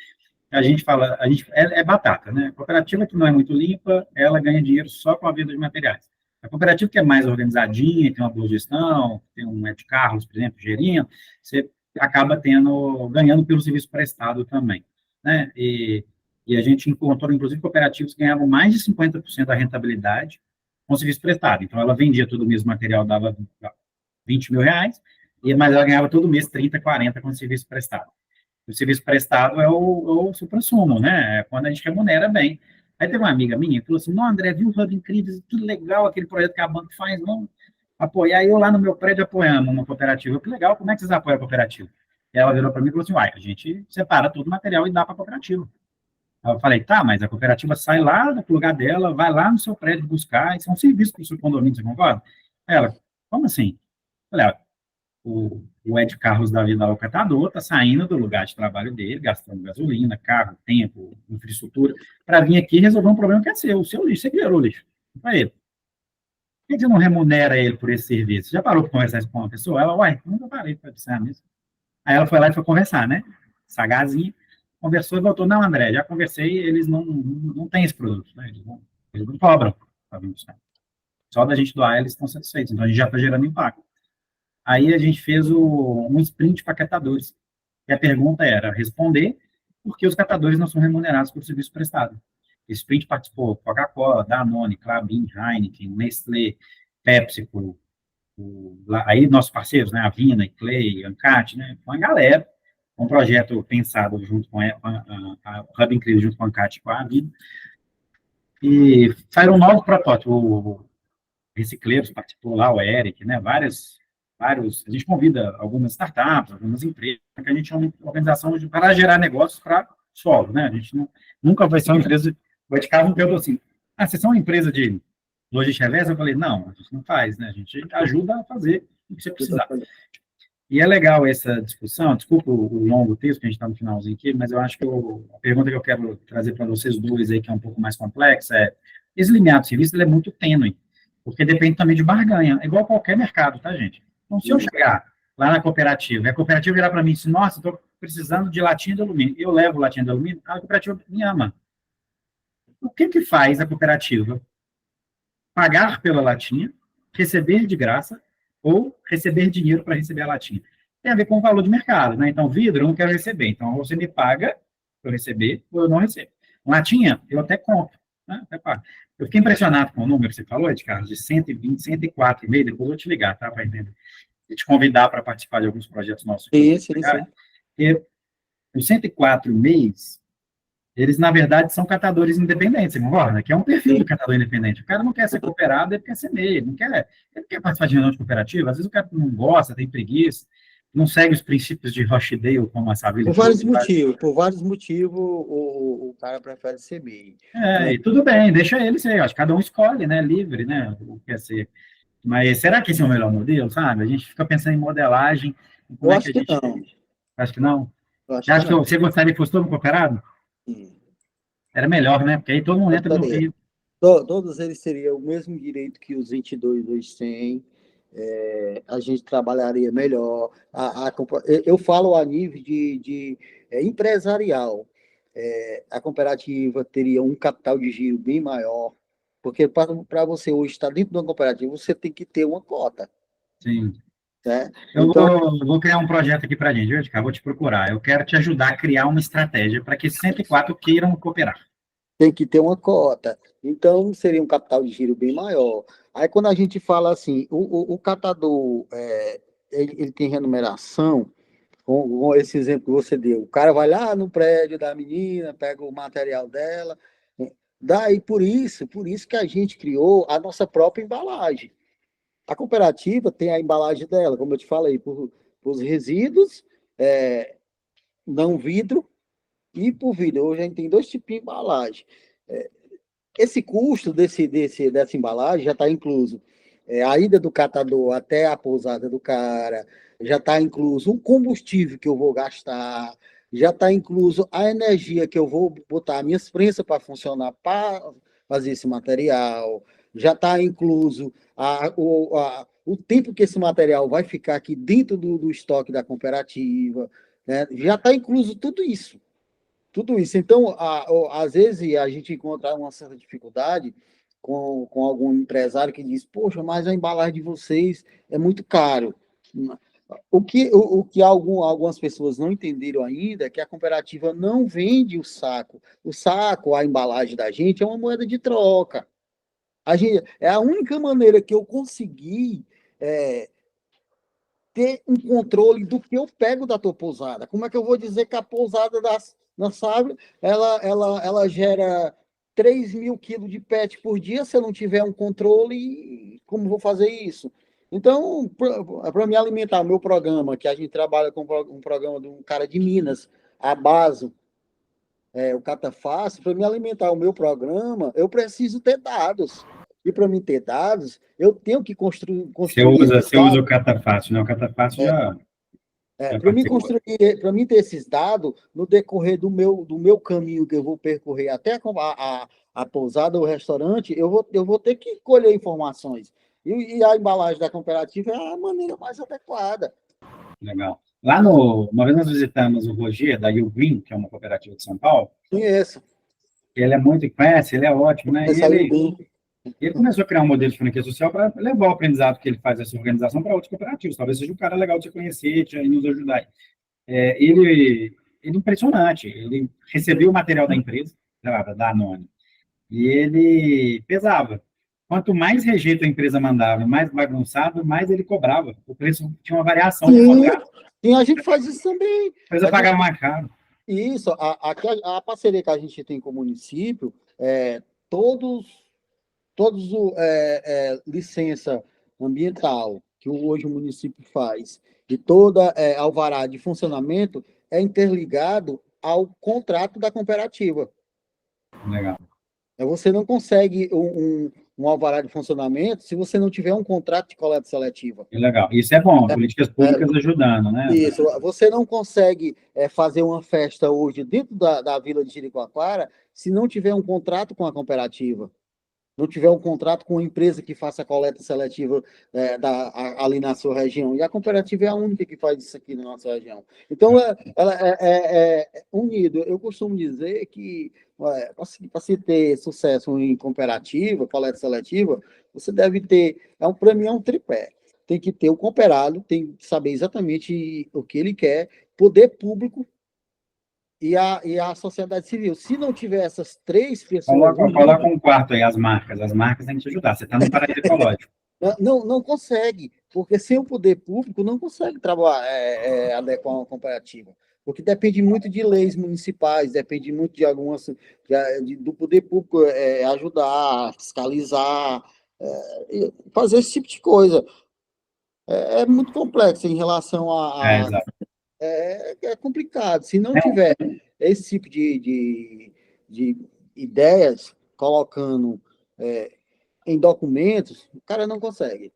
A: A gente fala, é batata, né? A cooperativa que não é muito limpa, ela ganha dinheiro só com a venda de materiais. A cooperativa que é mais organizadinha, tem uma boa gestão, tem um Ed Carlos, por exemplo, gerindo, você acaba ganhando pelo serviço prestado também, né? E a gente encontrou, inclusive, cooperativas que ganhavam mais de 50% da rentabilidade com serviço prestado. Então, ela vendia todo mês o material, dava 20 mil reais, mas ela ganhava todo mês 30, 40 com serviço prestado. O serviço prestado é o supra-sumo, né? É quando a gente remunera bem. Aí teve uma amiga minha que falou assim, não, André, viu o Hub Incrível, que legal aquele projeto que a banca faz, vamos apoiar. Eu lá no meu prédio apoiando uma cooperativa. Que legal, como é que vocês apoiam a cooperativa? E ela virou para mim e falou assim, a gente separa todo o material e dá para a cooperativa. Aí eu falei, tá, mas a cooperativa sai lá do lugar dela, vai lá no seu prédio buscar, isso é um serviço para o seu condomínio, você concorda? Ela, como assim? Eu falei, o Ed Carlos da vida ao catador está saindo do lugar de trabalho dele, gastando gasolina, carro, tempo, infraestrutura, para vir aqui resolver um problema que é seu, o seu lixo, você criou o lixo. Para ele. Por que você não remunera ele por esse serviço? Você já parou para conversar isso com uma pessoa? Ela, nunca parei para pensar nisso. Aí ela foi lá e foi conversar, né? Sagazinha, conversou e voltou, não, André, já conversei, eles não têm esse produto, né? Eles não cobram para vir buscar. Só da gente doar, eles estão satisfeitos, então a gente já está gerando impacto. Aí a gente fez um sprint para catadores. E a pergunta era responder por que os catadores não são remunerados pelo serviço prestado. Esse sprint participou Coca-Cola, Danone, Klabin, Heineken, Nestlé, PepsiCo, aí nossos parceiros, né, a Vina, Clay, Ancat, né, uma galera, um projeto pensado junto com a Hub Incrível, junto com a Ancat e com a Vina, e fizeram um novo protótipo, o Recicleiros participou lá, o Eric, né, vários, a gente convida algumas startups, algumas empresas, que a gente é uma organização para gerar negócios para solo, né, a gente nunca vai ser uma empresa, o Ed Carlos me perguntou assim, vocês são uma empresa de logística reversa? Eu falei, não, a gente não faz, né, a gente ajuda a fazer o que você precisar. E é legal essa discussão, desculpa o longo texto, que a gente está no finalzinho aqui, mas eu acho que a pergunta que eu quero trazer para vocês dois aí, que é um pouco mais complexa, esse limiar de serviço ele é muito tênue, porque depende também de barganha, é igual qualquer mercado, tá, gente? Então, se eu chegar lá na cooperativa, e a cooperativa virar para mim e dizer, nossa, estou precisando de latinha de alumínio, eu levo latinha de alumínio, a cooperativa me ama. O que faz a cooperativa? Pagar pela latinha, receber de graça, ou receber dinheiro para receber a latinha. Tem a ver com o valor de mercado, né? Então, vidro eu não quero receber, então você me paga para eu receber, ou eu não recebo. Latinha, eu até compro, né? Até pago. Eu fiquei impressionado com o número que você falou, Edgar, de 120, 104,5, depois eu vou te ligar, tá, para entender. E te convidar para participar de alguns projetos nossos.
C: Sim.
A: Porque os 104,5, eles, na verdade, são catadores independentes, você concorda? Que é um perfil do catador independente. O cara não quer ser cooperado, ele quer ser MEI, ele não quer participar de reunião de cooperativa, às vezes o cara não gosta, tem preguiça, não segue os princípios de Rochdale, como a Savile.
C: Por vários motivos, o cara prefere ser MEI.
A: E tudo bem, deixa ele ser, acho que cada um escolhe, né, livre, né, o que quer ser. Mas será que esse é o melhor modelo, sabe? A gente fica pensando em modelagem.
C: Eu acho que não.
A: Acho que não?
C: Acho que
A: você gostaria que fosse todo cooperado? Era melhor, né? Porque aí todo mundo entra no rio.
C: Todos eles teriam o mesmo direito que os 22 hoje têm. A gente trabalharia melhor. Eu falo a nível de empresarial. A cooperativa teria um capital de giro bem maior, porque para você hoje estar dentro de uma cooperativa, você tem que ter uma cota.
A: Sim.
C: Né?
A: Eu vou criar um projeto aqui para a gente, Edgar, vou te procurar. Eu quero te ajudar a criar uma estratégia para que 104 queiram cooperar.
C: Tem que ter uma cota. Então, seria um capital de giro bem maior. Aí, quando a gente fala assim, o catador, ele tem remuneração, com esse exemplo que você deu. O cara vai lá no prédio da menina, pega o material dela. Daí, por isso que a gente criou a nossa própria embalagem. A cooperativa tem a embalagem dela, como eu te falei, por os resíduos, não vidro, e por vidro. Hoje a gente tem 2 tipos de embalagem. Esse custo dessa embalagem já está incluso a ida do catador até a pousada do cara, já está incluso o combustível que eu vou gastar, já está incluso a energia que eu vou botar minhas prensas para funcionar, para fazer esse material, já está incluso o tempo que esse material vai ficar aqui dentro do estoque da cooperativa, né? Já está incluso tudo isso. Tudo isso. Então, às vezes, a gente encontra uma certa dificuldade com algum empresário que diz, poxa, mas a embalagem de vocês é muito caro. O que algumas pessoas não entenderam ainda é que a cooperativa não vende o saco. O saco, a embalagem da gente, é uma moeda de troca. É a única maneira que eu consegui ter um controle do que eu pego da tua pousada. Como é que eu vou dizer que a pousada da Savile, ela gera 3.000 quilos de PET por dia, se eu não tiver um controle, como vou fazer isso? Então, para me alimentar o meu programa, que a gente trabalha com um programa de um cara de Minas, a Baso, o Catafácil, para me alimentar o meu programa, eu preciso ter dados. E para mim ter dados, eu tenho que construir.
A: Você usa o Catafácil, né? O Catafácil já.
C: Para mim ter esses dados, no decorrer do meu caminho que eu vou percorrer até a pousada ou restaurante, eu vou ter que colher informações. E a embalagem da cooperativa é a maneira mais adequada.
A: Legal. Uma vez nós visitamos o Roger, da You Green, que é uma cooperativa de São Paulo.
C: Conheço.
A: Ele é muito conhece, ele é ótimo, né? Ele começou a criar um modelo de franquia social para levar o aprendizado que ele faz dessa organização para outros cooperativos. Talvez seja um cara legal de você conhecer e nos ajudar. Ele é impressionante. Ele recebeu o material da empresa, da Anônimo, e ele pesava. Quanto mais rejeito a empresa mandava, mais bagunçado, mais ele cobrava. O preço tinha uma variação de contrato.
C: E a gente faz isso também.
A: A empresa pagava mais caro.
C: Isso. A parceria que a gente tem com o município, todos licença ambiental que hoje o município faz e toda alvará de funcionamento é interligado ao contrato da cooperativa.
A: Legal.
C: Você não consegue um alvará de funcionamento se você não tiver um contrato de coleta seletiva.
A: Legal. Isso é bom, políticas públicas ajudando, né?
C: Isso. Você não consegue fazer uma festa hoje dentro da Vila de Jericoacoara se não tiver um contrato com a cooperativa. não tiver um contrato com uma empresa que faça a coleta seletiva ali na sua região. E a cooperativa é a única que faz isso aqui na nossa região. Então, ela é unido. Eu costumo dizer que, para se ter sucesso em cooperativa, coleta seletiva, você deve ter, para mim, é um tripé. Tem que ter o cooperado, tem que saber exatamente o que ele quer, poder público e a sociedade civil. Se não tiver essas três pessoas...
A: Coloca um quarto aí, as marcas. As marcas têm que te ajudar. Você está no paraíso ecológico.
C: Não consegue, porque sem o poder público não consegue trabalhar, adequar uma cooperativa, porque depende muito de leis municipais, depende muito de algumas, do poder público ajudar, fiscalizar, fazer esse tipo de coisa. É muito complexo em relação
A: Exato.
C: É complicado. Se não tiver esse tipo de ideias colocando em documentos, o cara não consegue.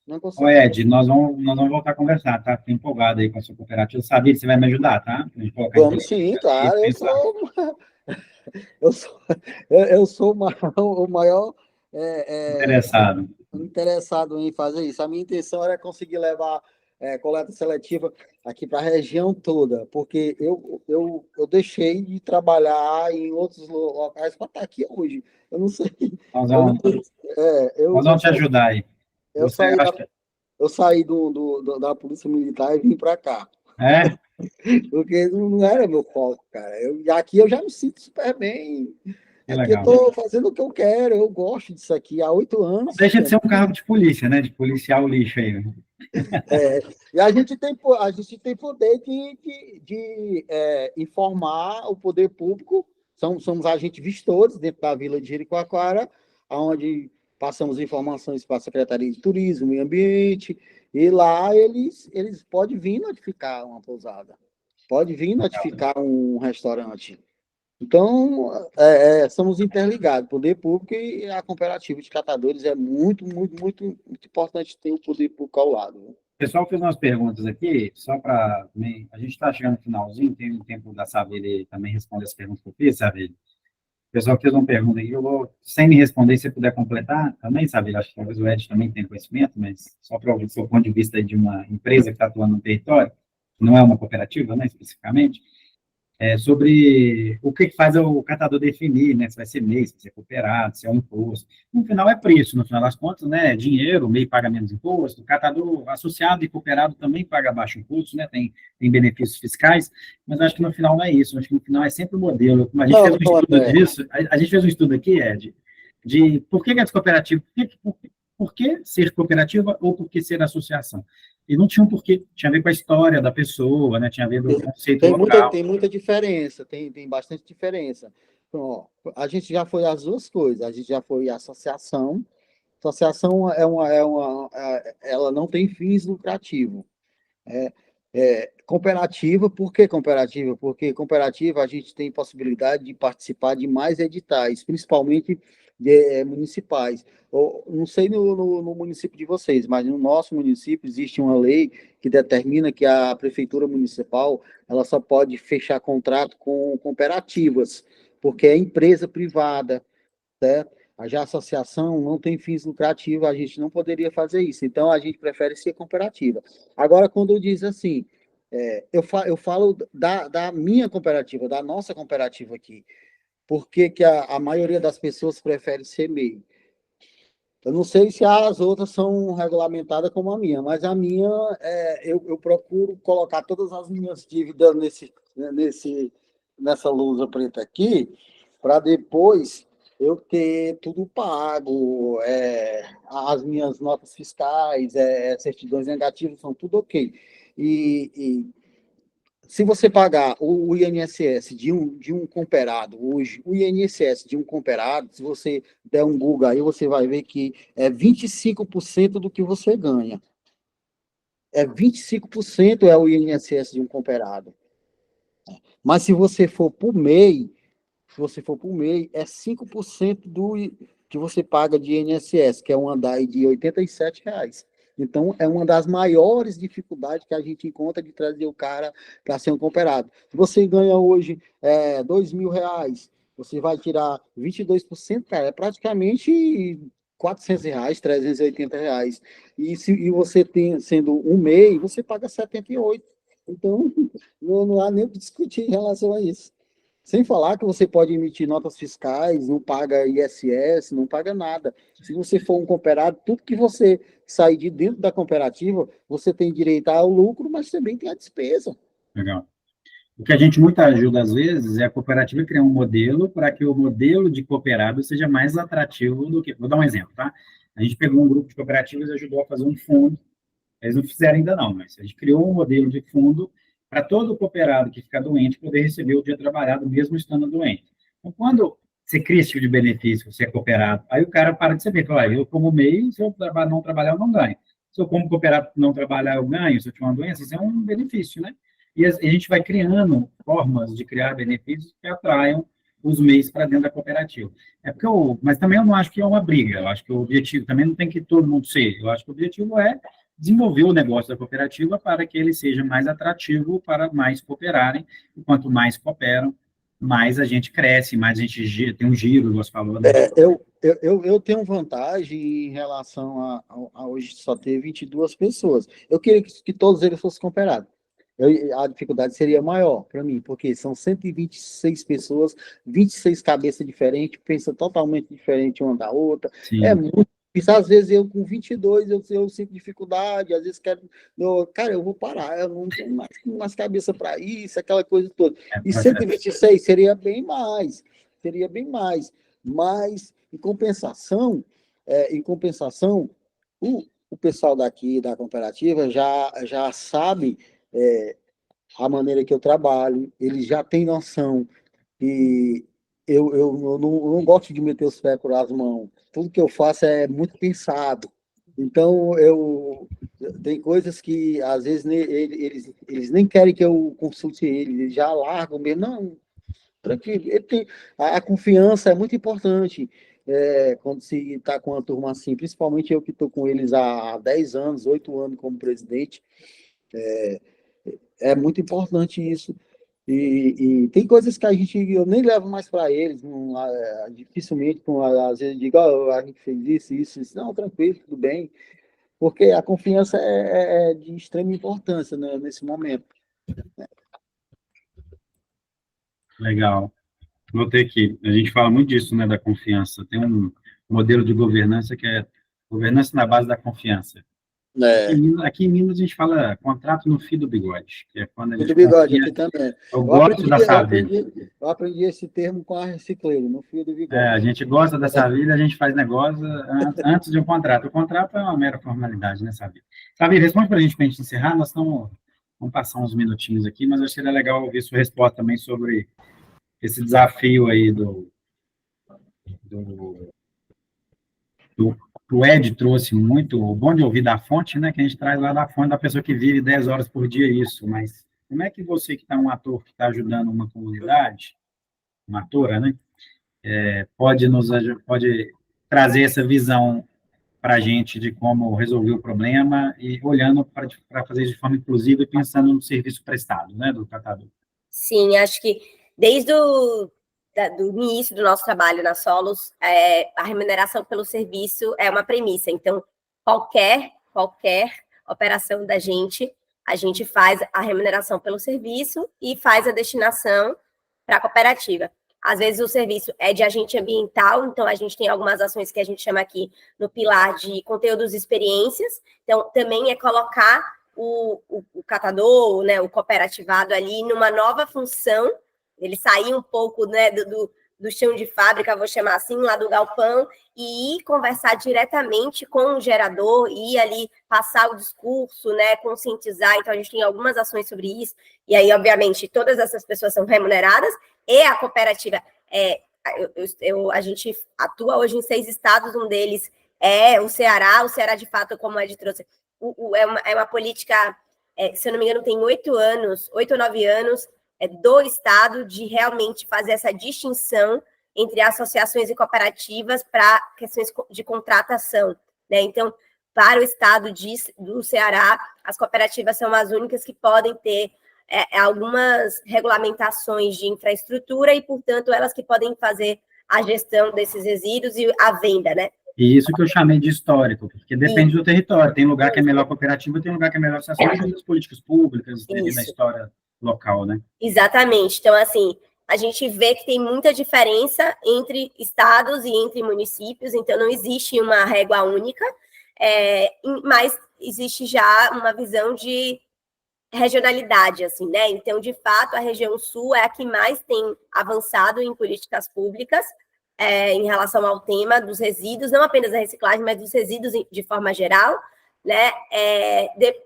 C: Não
A: Ô,
C: consegue.
A: Ed, nós vamos voltar a conversar, tá? Fiquei empolgado aí com a sua cooperativa. Sabia que você vai me ajudar, tá? A gente colocar
C: Vamos sim, claro. Eu sou o maior
A: interessado.
C: interessado em fazer isso. A minha intenção era conseguir levar coleta seletiva aqui para a região toda, porque eu deixei de trabalhar em outros locais para estar aqui hoje. Eu não sei.
A: Nós vamos te ajudar aí.
C: Eu saí da Polícia Militar e vim para cá. Porque não era meu foco, cara. Aqui eu já me sinto super bem. Aqui eu estou fazendo o que eu quero, eu gosto disso aqui há 8 anos.
A: Deixa de ser um cargo de polícia, né? De policiar o lixo aí.
C: E a gente tem poder de informar o poder público. Somos agentes vistores dentro da Vila de Jericoacoara, onde passamos informações para a Secretaria de Turismo, Meio Ambiente, e lá eles podem vir notificar uma pousada, pode vir notificar um restaurante. Então, somos interligados, poder público e a cooperativa de catadores é muito, muito, muito, muito importante ter o poder público ao lado. Né?
A: O pessoal fez umas perguntas aqui, só para... A gente está chegando no finalzinho, tem um tempo da Savilha também responder as perguntas que eu fiz, Savilha. O pessoal fez uma pergunta aqui, eu vou, sem me responder, se você puder completar também, Savilha, acho que talvez o Ed também tenha conhecimento, mas só para ouvir do seu ponto de vista de uma empresa que está atuando no território, que não é uma cooperativa, né, especificamente, sobre o que faz o catador definir, né, se vai ser MEI, se vai ser cooperado, se é um imposto. No final é preço, no final das contas, né, é dinheiro, o MEI paga menos imposto, o catador associado e cooperado também paga baixo imposto, né, tem benefícios fiscais, mas acho que no final não é isso, acho que no final é sempre o modelo. A gente fez um estudo disso, a gente fez um estudo aqui, Ed, de por que é cooperativa, por que ser cooperativa ou por que ser associação? E não tinha um porquê, tinha a ver com a história da pessoa, né? Tinha a ver com o conceito local.
C: Tem muita diferença, tem bastante diferença. Então, a gente já foi as duas coisas, a gente já foi associação. Associação ela não tem fins lucrativos. Cooperativa, por que cooperativa? Porque cooperativa a gente tem possibilidade de participar de mais editais, principalmente municipais. Não sei no município de vocês, mas no nosso município existe uma lei que determina que a prefeitura municipal ela só pode fechar contrato com cooperativas, porque é empresa privada, certo? Já a associação não tem fins lucrativos, a gente não poderia fazer isso, então a gente prefere ser cooperativa. Agora, quando eu diz assim, eu falo da minha cooperativa, da nossa cooperativa aqui, porque que a maioria das pessoas prefere ser MEI. Eu não sei se as outras são regulamentadas como a minha, mas a minha, eu procuro colocar todas as minhas dívidas nessa lousa preta aqui, para depois eu ter tudo pago, as minhas notas fiscais, certidões negativas, são tudo ok. E se você pagar o INSS de um cooperado hoje, o INSS de um cooperado, se você der um Google aí, você vai ver que é 25% do que você ganha. 25% é o INSS de um cooperado. Mas se você for por MEI, é 5% do que você paga de INSS, que é um andar de R$ 87. Então, é uma das maiores dificuldades que a gente encontra de trazer o cara para ser um cooperado. Se você ganha hoje R$ 2.000, você vai tirar 22%, cara, é praticamente R$ 400, R$ 380. E você tem, sendo um MEI, você paga 78. Então, não há nem o que discutir em relação a isso. Sem falar que você pode emitir notas fiscais, não paga ISS, não paga nada. Se você for um cooperado, tudo que você sair de dentro da cooperativa, você tem direito ao lucro, mas também tem a despesa.
A: Legal. O que a gente muito ajuda, às vezes, é a cooperativa criar um modelo para que o modelo de cooperado seja mais atrativo do que... Vou dar um exemplo, tá? A gente pegou um grupo de cooperativas e ajudou a fazer um fundo. Eles não fizeram ainda não, mas a gente criou um modelo de fundo para todo cooperado que ficar doente poder receber o dia trabalhado mesmo estando doente. Então, quando você cria esse tipo de benefício, você é cooperado, aí o cara para de saber, fala, eu como MEI, se eu não trabalhar, eu não ganho. Se eu como cooperado não trabalhar, eu ganho, se eu tiver uma doença, isso é um benefício, né? E a gente vai criando formas de criar benefícios que atraiam os MEIs para dentro da cooperativa. Mas também eu não acho que é uma briga, eu acho que o objetivo também não tem que todo mundo ser, eu acho que o objetivo é desenvolver o negócio da cooperativa para que ele seja mais atrativo para mais cooperarem, e quanto mais cooperam, mais a gente cresce, mais a gente tem um giro, você falou, né?
C: Eu tenho vantagem em relação a hoje só ter 22 pessoas. Eu queria que todos eles fossem cooperados. A dificuldade seria maior para mim, porque são 126 pessoas, 26 cabeças diferentes, pensam totalmente diferente uma da outra.
A: Sim.
C: É muito difícil. Às vezes eu com 22 eu sinto dificuldade, às vezes cara, eu vou parar, eu não tenho mais cabeça para isso, aquela coisa toda. E 126 seria bem mais, mas em compensação, o pessoal daqui da cooperativa já sabe a maneira que eu trabalho, eles já têm noção que eu não gosto de meter os pés por as mãos. Tudo que eu faço é muito pensado. Então, tem coisas que, às vezes, eles nem querem que eu consulte eles já largam mesmo. Não, tranquilo. A confiança é muito importante quando se está com uma turma assim, principalmente eu que estou com eles há 10 anos, 8 anos como presidente. É muito importante isso. E tem coisas que eu nem levo mais para eles, dificilmente, às vezes, digo, a gente fez isso. Não, tranquilo, tudo bem. Porque a confiança é de extrema importância, né, nesse momento.
A: Legal. Notei aqui, a gente fala muito disso, né, da confiança. Tem um modelo de governança que é governança na base da confiança. Aqui em Minas a gente fala contrato no fio do bigode, que é quando a gente
C: do bigode,
A: confia,
C: aqui também.
A: eu gosto da Savilha.
C: Eu aprendi esse termo com a recicleira, no fio do bigode.
A: A gente gosta da Savilha, a gente faz negócio antes de um contrato. O contrato é uma mera formalidade, né, Savilha? Savilha, responde para a gente encerrar, vamos passar uns minutinhos aqui, mas eu acho que seria legal ouvir sua resposta também sobre esse desafio aí o Ed trouxe muito, o bom de ouvir da fonte, né, que a gente traz lá da fonte da pessoa que vive 10 horas por dia isso, mas como é que você que está um ator que está ajudando uma comunidade, uma atora, né, pode trazer essa visão para a gente de como resolver o problema e olhando para fazer isso de forma inclusiva e pensando no serviço prestado, né, do catador.
D: Sim, acho que desde do início do nosso trabalho na Solos, a remuneração pelo serviço é uma premissa. Então, qualquer operação da gente, a gente faz a remuneração pelo serviço e faz a destinação para a cooperativa. Às vezes o serviço é de agente ambiental, então a gente tem algumas ações que a gente chama aqui no pilar de conteúdos e experiências. Então, também é colocar o catador, né, o cooperativado ali numa nova função, ele sair um pouco, né, do chão de fábrica, vou chamar assim, lá do galpão, e ir conversar diretamente com o gerador, e ir ali passar o discurso, né, conscientizar. Então, a gente tem algumas ações sobre isso, e aí, obviamente, todas essas pessoas são remuneradas, e a cooperativa, a gente atua hoje em 6 estados, um deles é o Ceará, de fato, como o Ed trouxe, é uma política, se eu não me engano, tem 8 ou 9 anos, do Estado, de realmente fazer essa distinção entre associações e cooperativas para questões de contratação, né? Então, para o Estado do Ceará, as cooperativas são as únicas que podem ter algumas regulamentações de infraestrutura e, portanto, elas que podem fazer a gestão desses resíduos e a venda, né?
A: E isso que eu chamei de histórico, porque depende do território. Tem lugar que é melhor cooperativa, tem lugar que é melhor associação, tem outras políticas públicas, devido à história local, né?
D: Exatamente. Então, assim, a gente vê que tem muita diferença entre estados e entre municípios, então não existe uma régua única, mas existe já uma visão de regionalidade, assim, né? Então, de fato, a região sul é a que mais tem avançado em políticas públicas em relação ao tema dos resíduos, não apenas da reciclagem, mas dos resíduos de forma geral, né?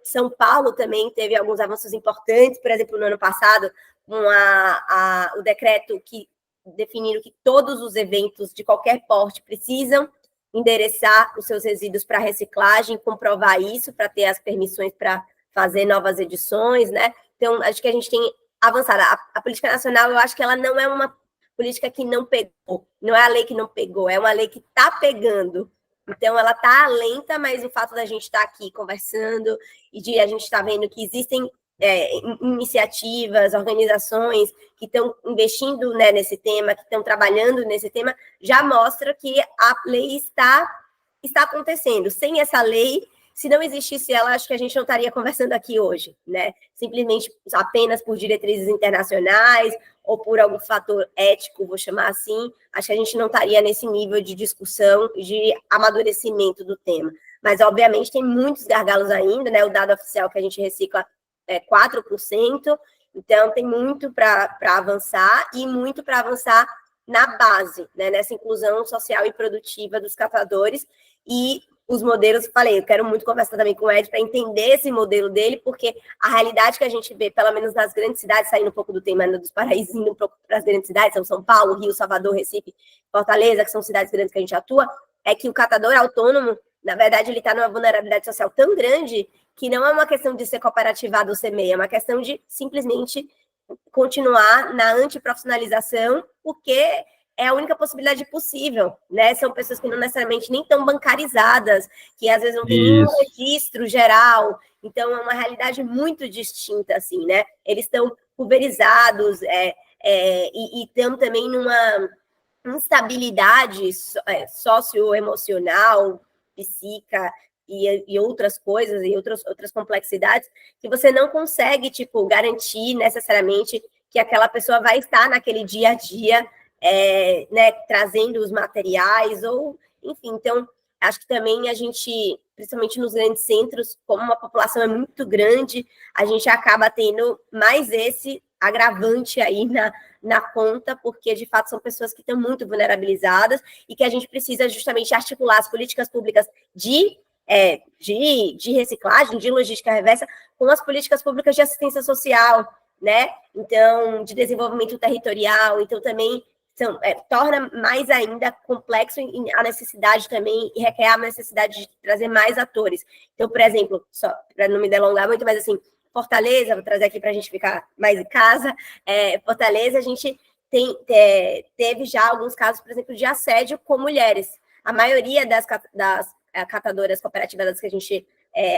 D: São Paulo também teve alguns avanços importantes, por exemplo, no ano passado, o decreto que definiram que todos os eventos de qualquer porte precisam endereçar os seus resíduos para reciclagem, comprovar isso para ter as permissões para fazer novas edições, né? Então, acho que a gente tem avançado. A política nacional, eu acho que ela não é uma política que não pegou, não é a lei que não pegou, é uma lei que está pegando. Então, ela está lenta, mas o fato da gente estar aqui conversando e de a gente estar vendo que existem iniciativas, organizações que estão investindo, né, nesse tema, que estão trabalhando nesse tema, já mostra que a lei está acontecendo. Sem essa lei, se não existisse ela, acho que a gente não estaria conversando aqui hoje, né? Simplesmente apenas por diretrizes internacionais ou por algum fator ético, vou chamar assim, acho que a gente não estaria nesse nível de discussão e de amadurecimento do tema. Mas, obviamente, tem muitos gargalos ainda, né? O dado oficial que a gente recicla é 4%, então tem muito para avançar e muito para avançar na base, né? Nessa inclusão social e produtiva dos catadores e os modelos, falei, eu quero muito conversar também com o Ed para entender esse modelo dele, porque a realidade que a gente vê, pelo menos nas grandes cidades, saindo um pouco do tema dos paraísos, indo um pouco para as grandes cidades, São Paulo, Rio, Salvador, Recife, Fortaleza, que são cidades grandes que a gente atua, é que o catador autônomo, na verdade, ele está numa vulnerabilidade social tão grande que não é uma questão de ser cooperativado ou ser MEI, é uma questão de simplesmente continuar na antiprofissionalização, porque é a única possibilidade possível, né? São pessoas que não necessariamente nem estão bancarizadas, que às vezes não tem nenhum registro geral, então é uma realidade muito distinta, assim, né? Eles estão pulverizados e estão também numa instabilidade socioemocional, psíquica e outras coisas, e outras complexidades, que você não consegue, tipo, garantir necessariamente que aquela pessoa vai estar naquele dia a dia, né, trazendo os materiais, ou, enfim, então, acho que também a gente, principalmente nos grandes centros, como uma população é muito grande, a gente acaba tendo mais esse agravante aí na conta, porque, de fato, são pessoas que estão muito vulnerabilizadas e que a gente precisa justamente articular as políticas públicas de reciclagem, de logística reversa, com as políticas públicas de assistência social, né? Então, de desenvolvimento territorial, então também torna mais ainda complexo a necessidade também, e requer a necessidade de trazer mais atores. Então, por exemplo, só para não me delongar muito, mas assim, Fortaleza, vou trazer aqui para a gente ficar mais em casa, Fortaleza, a gente teve já alguns casos, por exemplo, de assédio com mulheres. A maioria das catadoras cooperativas que a gente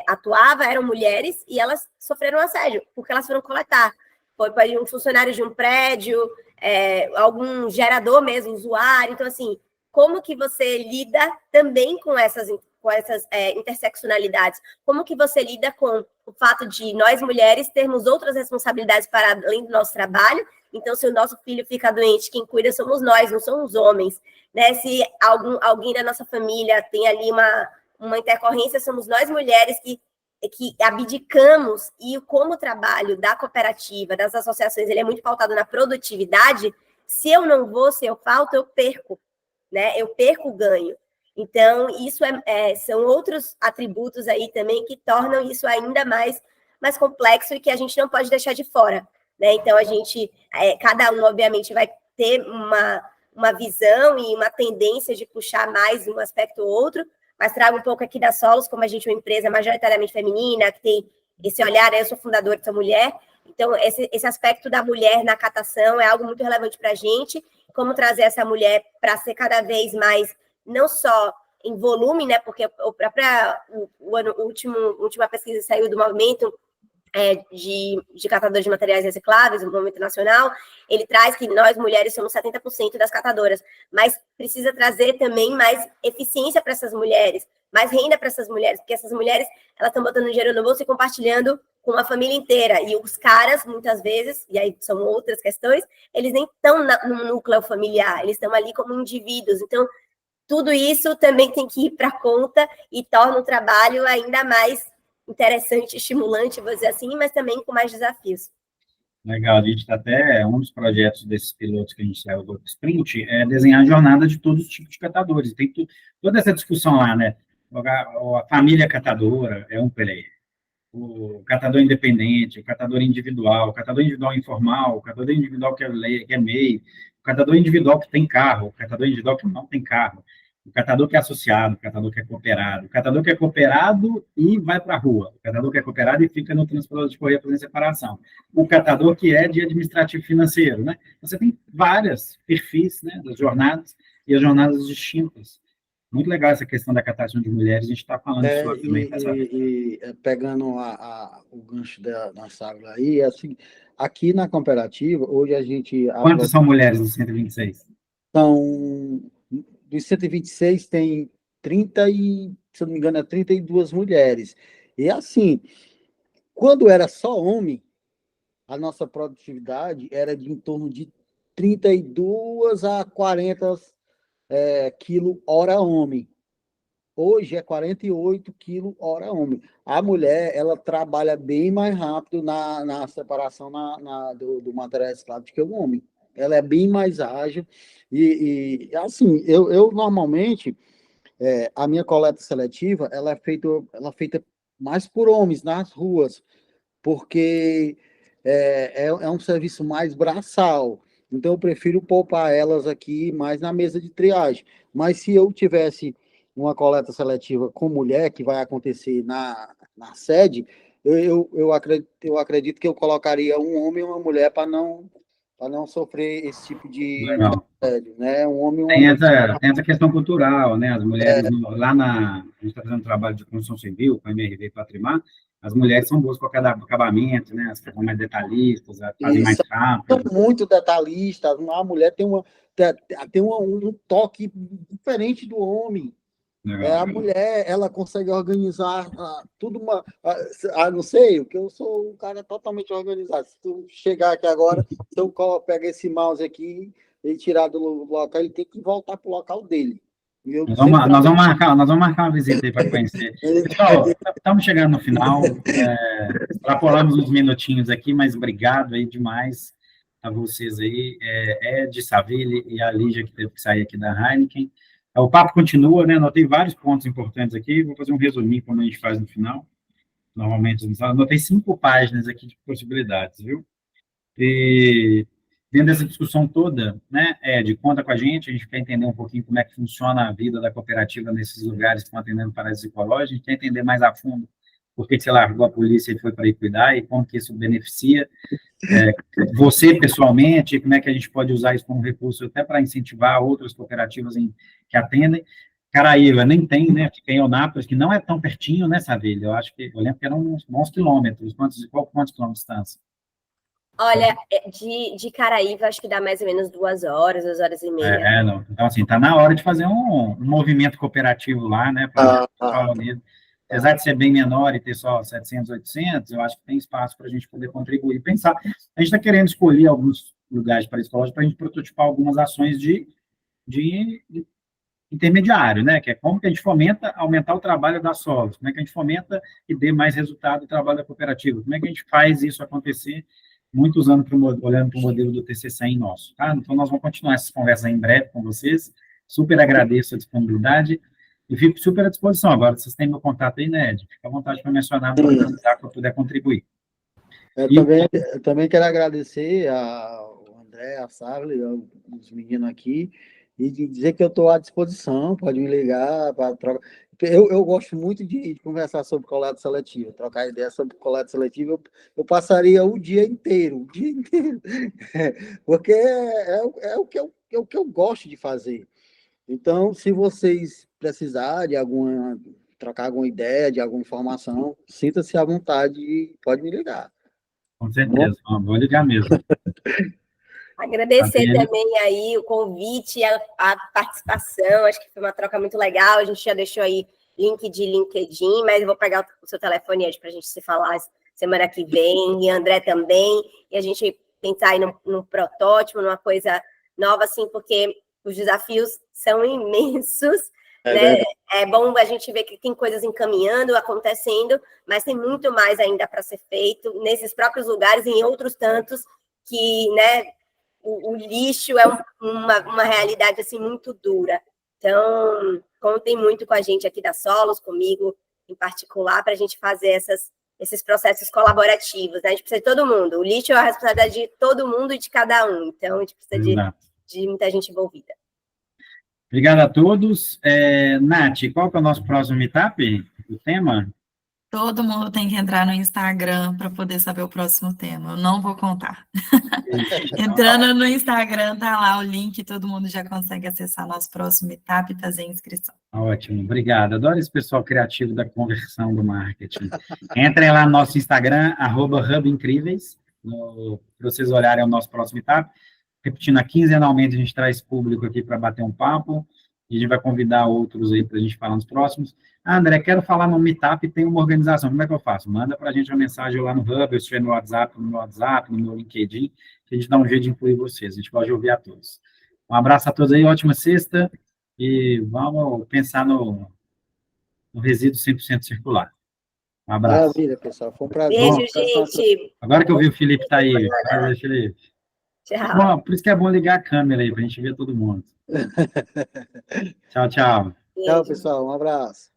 D: atuava eram mulheres e elas sofreram assédio, porque elas foram coletar. Foi um funcionário de um prédio, algum gerador mesmo, usuário. Então, assim, como que você lida também com essas interseccionalidades? Como que você lida com o fato de nós, mulheres, termos outras responsabilidades para além do nosso trabalho? Então, se o nosso filho fica doente, quem cuida somos nós, não são os homens, né? Se alguém da nossa família tem ali uma intercorrência, somos nós, mulheres, que abdicamos, e como o trabalho da cooperativa, das associações, ele é muito pautado na produtividade. Se eu não vou, se eu falto, eu perco, né? Eu perco o ganho. Então, isso são outros atributos aí também que tornam isso ainda mais complexo e que a gente não pode deixar de fora, né? Então, a gente, cada um, obviamente, vai ter uma visão e uma tendência de puxar mais um aspecto ou outro, mas trago um pouco aqui da Solos, como a gente é uma empresa majoritariamente feminina, que tem esse olhar, eu sou fundadora de Sou Mulher, então esse aspecto da mulher na catação é algo muito relevante para a gente, como trazer essa mulher para ser cada vez mais, não só em volume, né, porque a última pesquisa que saiu do movimento de catadores de materiais recicláveis, o Movimento Nacional, ele traz que nós, mulheres, somos 70% das catadoras, mas precisa trazer também mais eficiência para essas mulheres, mais renda para essas mulheres, porque essas mulheres, elas estão botando dinheiro no bolso e compartilhando com a família inteira, e os caras, muitas vezes, e aí são outras questões, eles nem estão no núcleo familiar, eles estão ali como indivíduos, então, tudo isso também tem que ir para a conta e torna o trabalho ainda mais interessante, estimulante, vou dizer assim, mas também com mais desafios.
A: Legal, a gente está até, um dos projetos desses pilotos que a gente saiu do Sprint é desenhar a jornada de todos os tipos de catadores. Tem toda essa discussão lá, né? A família catadora é um player, o catador independente, o catador individual informal, o catador individual que é MEI, o catador individual que tem carro, o catador individual que não tem carro, o catador que é associado, o catador que é cooperado, o catador que é cooperado e vai para a rua, o catador que é cooperado e fica no transportador de correia fazendo separação, o catador que é de administrativo financeiro, né? Você tem vários perfis, né, das jornadas e as jornadas distintas. Muito legal essa questão da catação de mulheres, a gente está falando sobre também.
C: Pegando o gancho da Sávila aí, assim, aqui na cooperativa, hoje a gente...
A: Quantas são mulheres no 126?
C: São, dos 126, tem 30 e, se eu não me engano, 32 mulheres. E assim, quando era só homem, a nossa produtividade era de em torno de 32 a 40 quilo hora homem. Hoje é 48 quilos hora homem. A mulher, ela trabalha bem mais rápido na separação do material reciclável do que o homem. Ela é bem mais ágil. E assim, eu normalmente, a minha coleta seletiva, ela é feita mais por homens nas ruas, porque é um serviço mais braçal. Então, eu prefiro poupar elas aqui mais na mesa de triagem. Mas se eu tivesse uma coleta seletiva com mulher, que vai acontecer na sede, eu acredito que eu colocaria um homem e uma mulher para não sofrer esse tipo de assédio, né? Um homem e uma mulher.
A: Tem essa questão cultural, né? As mulheres, lá a gente está fazendo um trabalho de construção civil, com a MRV e Patrimar, as mulheres são boas com acabamento, né? As que são mais detalhistas, fazem mais rápido.
C: São muito detalhistas. A mulher tem um toque diferente do homem. A mulher, ela consegue organizar tudo não sei, porque eu sou um cara totalmente organizado. Se tu chegar aqui agora, se eu pegar esse mouse aqui e tirar do local, ele tem que voltar para o local dele.
A: Nós vamos marcar uma visita aí para conhecer. Pessoal, estamos chegando no final, extrapolamos uns minutinhos aqui, mas obrigado aí demais a vocês aí, Ed, Saville e a Lígia, que teve que sair aqui da Heineken. O papo continua, né? Anotei vários pontos importantes aqui, vou fazer um resuminho, como a gente faz no final. Normalmente, anotei 5 páginas aqui de possibilidades, viu? E dentro dessa discussão toda, né, Ed, conta com a gente quer entender um pouquinho como é que funciona a vida da cooperativa nesses lugares que estão atendendo paradas ecológicas, a gente quer entender mais a fundo por que você largou a polícia e foi para ir cuidar, e como que isso beneficia você pessoalmente, como é que a gente pode usar isso como recurso até para incentivar outras cooperativas que atendem. Caraíva nem tem, né, fica em Eunápolis, que não é tão pertinho, né, Savilha? Eu lembro que eram uns bons quilômetros. Quantos quilômetros de distância?
D: Olha, de Caraíva, acho que dá mais ou menos 2 horas, 2 horas e meia.
A: Não. Então, assim, está na hora de fazer um movimento cooperativo lá, né, para o Unido. Apesar de ser bem menor e ter só 700, 800, eu acho que tem espaço para a gente poder contribuir. Pensar, a gente está querendo escolher alguns lugares para escolas para a gente prototipar algumas ações de intermediário, né, que é como que a gente fomenta aumentar o trabalho da solos, como é que a gente fomenta e dê mais resultado do trabalho da cooperativa, como é que a gente faz isso acontecer, muitos anos olhando para o modelo do TC100 nosso, tá? Então, nós vamos continuar essas conversas em breve com vocês, super agradeço a disponibilidade, e fico super à disposição. Agora, vocês têm meu contato aí, né, Ed? Fica à vontade para mencionar, para eu puder contribuir.
C: Eu também quero agradecer ao André, a Sávila, os meninos aqui, e dizer que eu estou à disposição, pode me ligar para trocar. Eu gosto muito de conversar sobre coleta seletiva, trocar ideia sobre coleta seletiva. Eu passaria o dia inteiro, porque é o que eu gosto de fazer. Então, se vocês precisarem de alguma trocar alguma ideia, de alguma informação, sinta-se à vontade e pode me ligar.
A: Com certeza, vou ligar mesmo.
D: Agradecer
A: Adriane.
D: também aí o convite, a participação, acho que foi uma troca muito legal, a gente já deixou aí link de LinkedIn, mas eu vou pegar o seu telefone para a gente se falar semana que vem, e André também, e a gente pensar aí num protótipo, numa coisa nova, assim, porque os desafios são imensos, né?
C: Verdade.
D: É bom a gente ver que tem coisas encaminhando, acontecendo, mas tem muito mais ainda para ser feito nesses próprios lugares e em outros tantos que, né, o lixo é uma realidade assim muito dura. Então, contem muito com a gente aqui da Solos, comigo em particular, para a gente fazer esses processos colaborativos, né? A gente precisa de todo mundo. O lixo é a responsabilidade de todo mundo e de cada um. Então, a gente precisa de muita gente envolvida.
A: Obrigado a todos. Nath, qual que é o nosso próximo meetup? O tema?
E: Todo mundo tem que entrar no Instagram para poder saber o próximo tema. Eu não vou contar. Entrando no Instagram, tá lá o link, todo mundo já consegue acessar nosso próximo meetup e fazer inscrição.
A: Ótimo, obrigado. Adoro esse pessoal criativo da conversão do marketing. Entrem lá no nosso Instagram, @hubincríveis, para vocês olharem o nosso próximo meetup. Repetindo, quinzenalmente a gente traz público aqui para bater um papo, e a gente vai convidar outros aí para a gente falar nos próximos. André, quero falar no meetup, tem uma organização, como é que eu faço? Manda para a gente uma mensagem lá no Hub, eu estiver no WhatsApp, no meu LinkedIn, que a gente dá um jeito de incluir vocês, a gente pode ouvir a todos. Um abraço a todos aí, ótima sexta, e vamos pensar no resíduo 100% circular. Um abraço.
C: Maravilha, pessoal, foi um prazer.
D: Beijo, gente.
A: Agora que eu vi o Felipe tá aí. Prazer, Felipe.
D: Tchau.
A: Bom, por isso que é bom ligar a câmera aí, para a gente ver todo mundo. Tchau, tchau.
C: Tchau, pessoal, um abraço.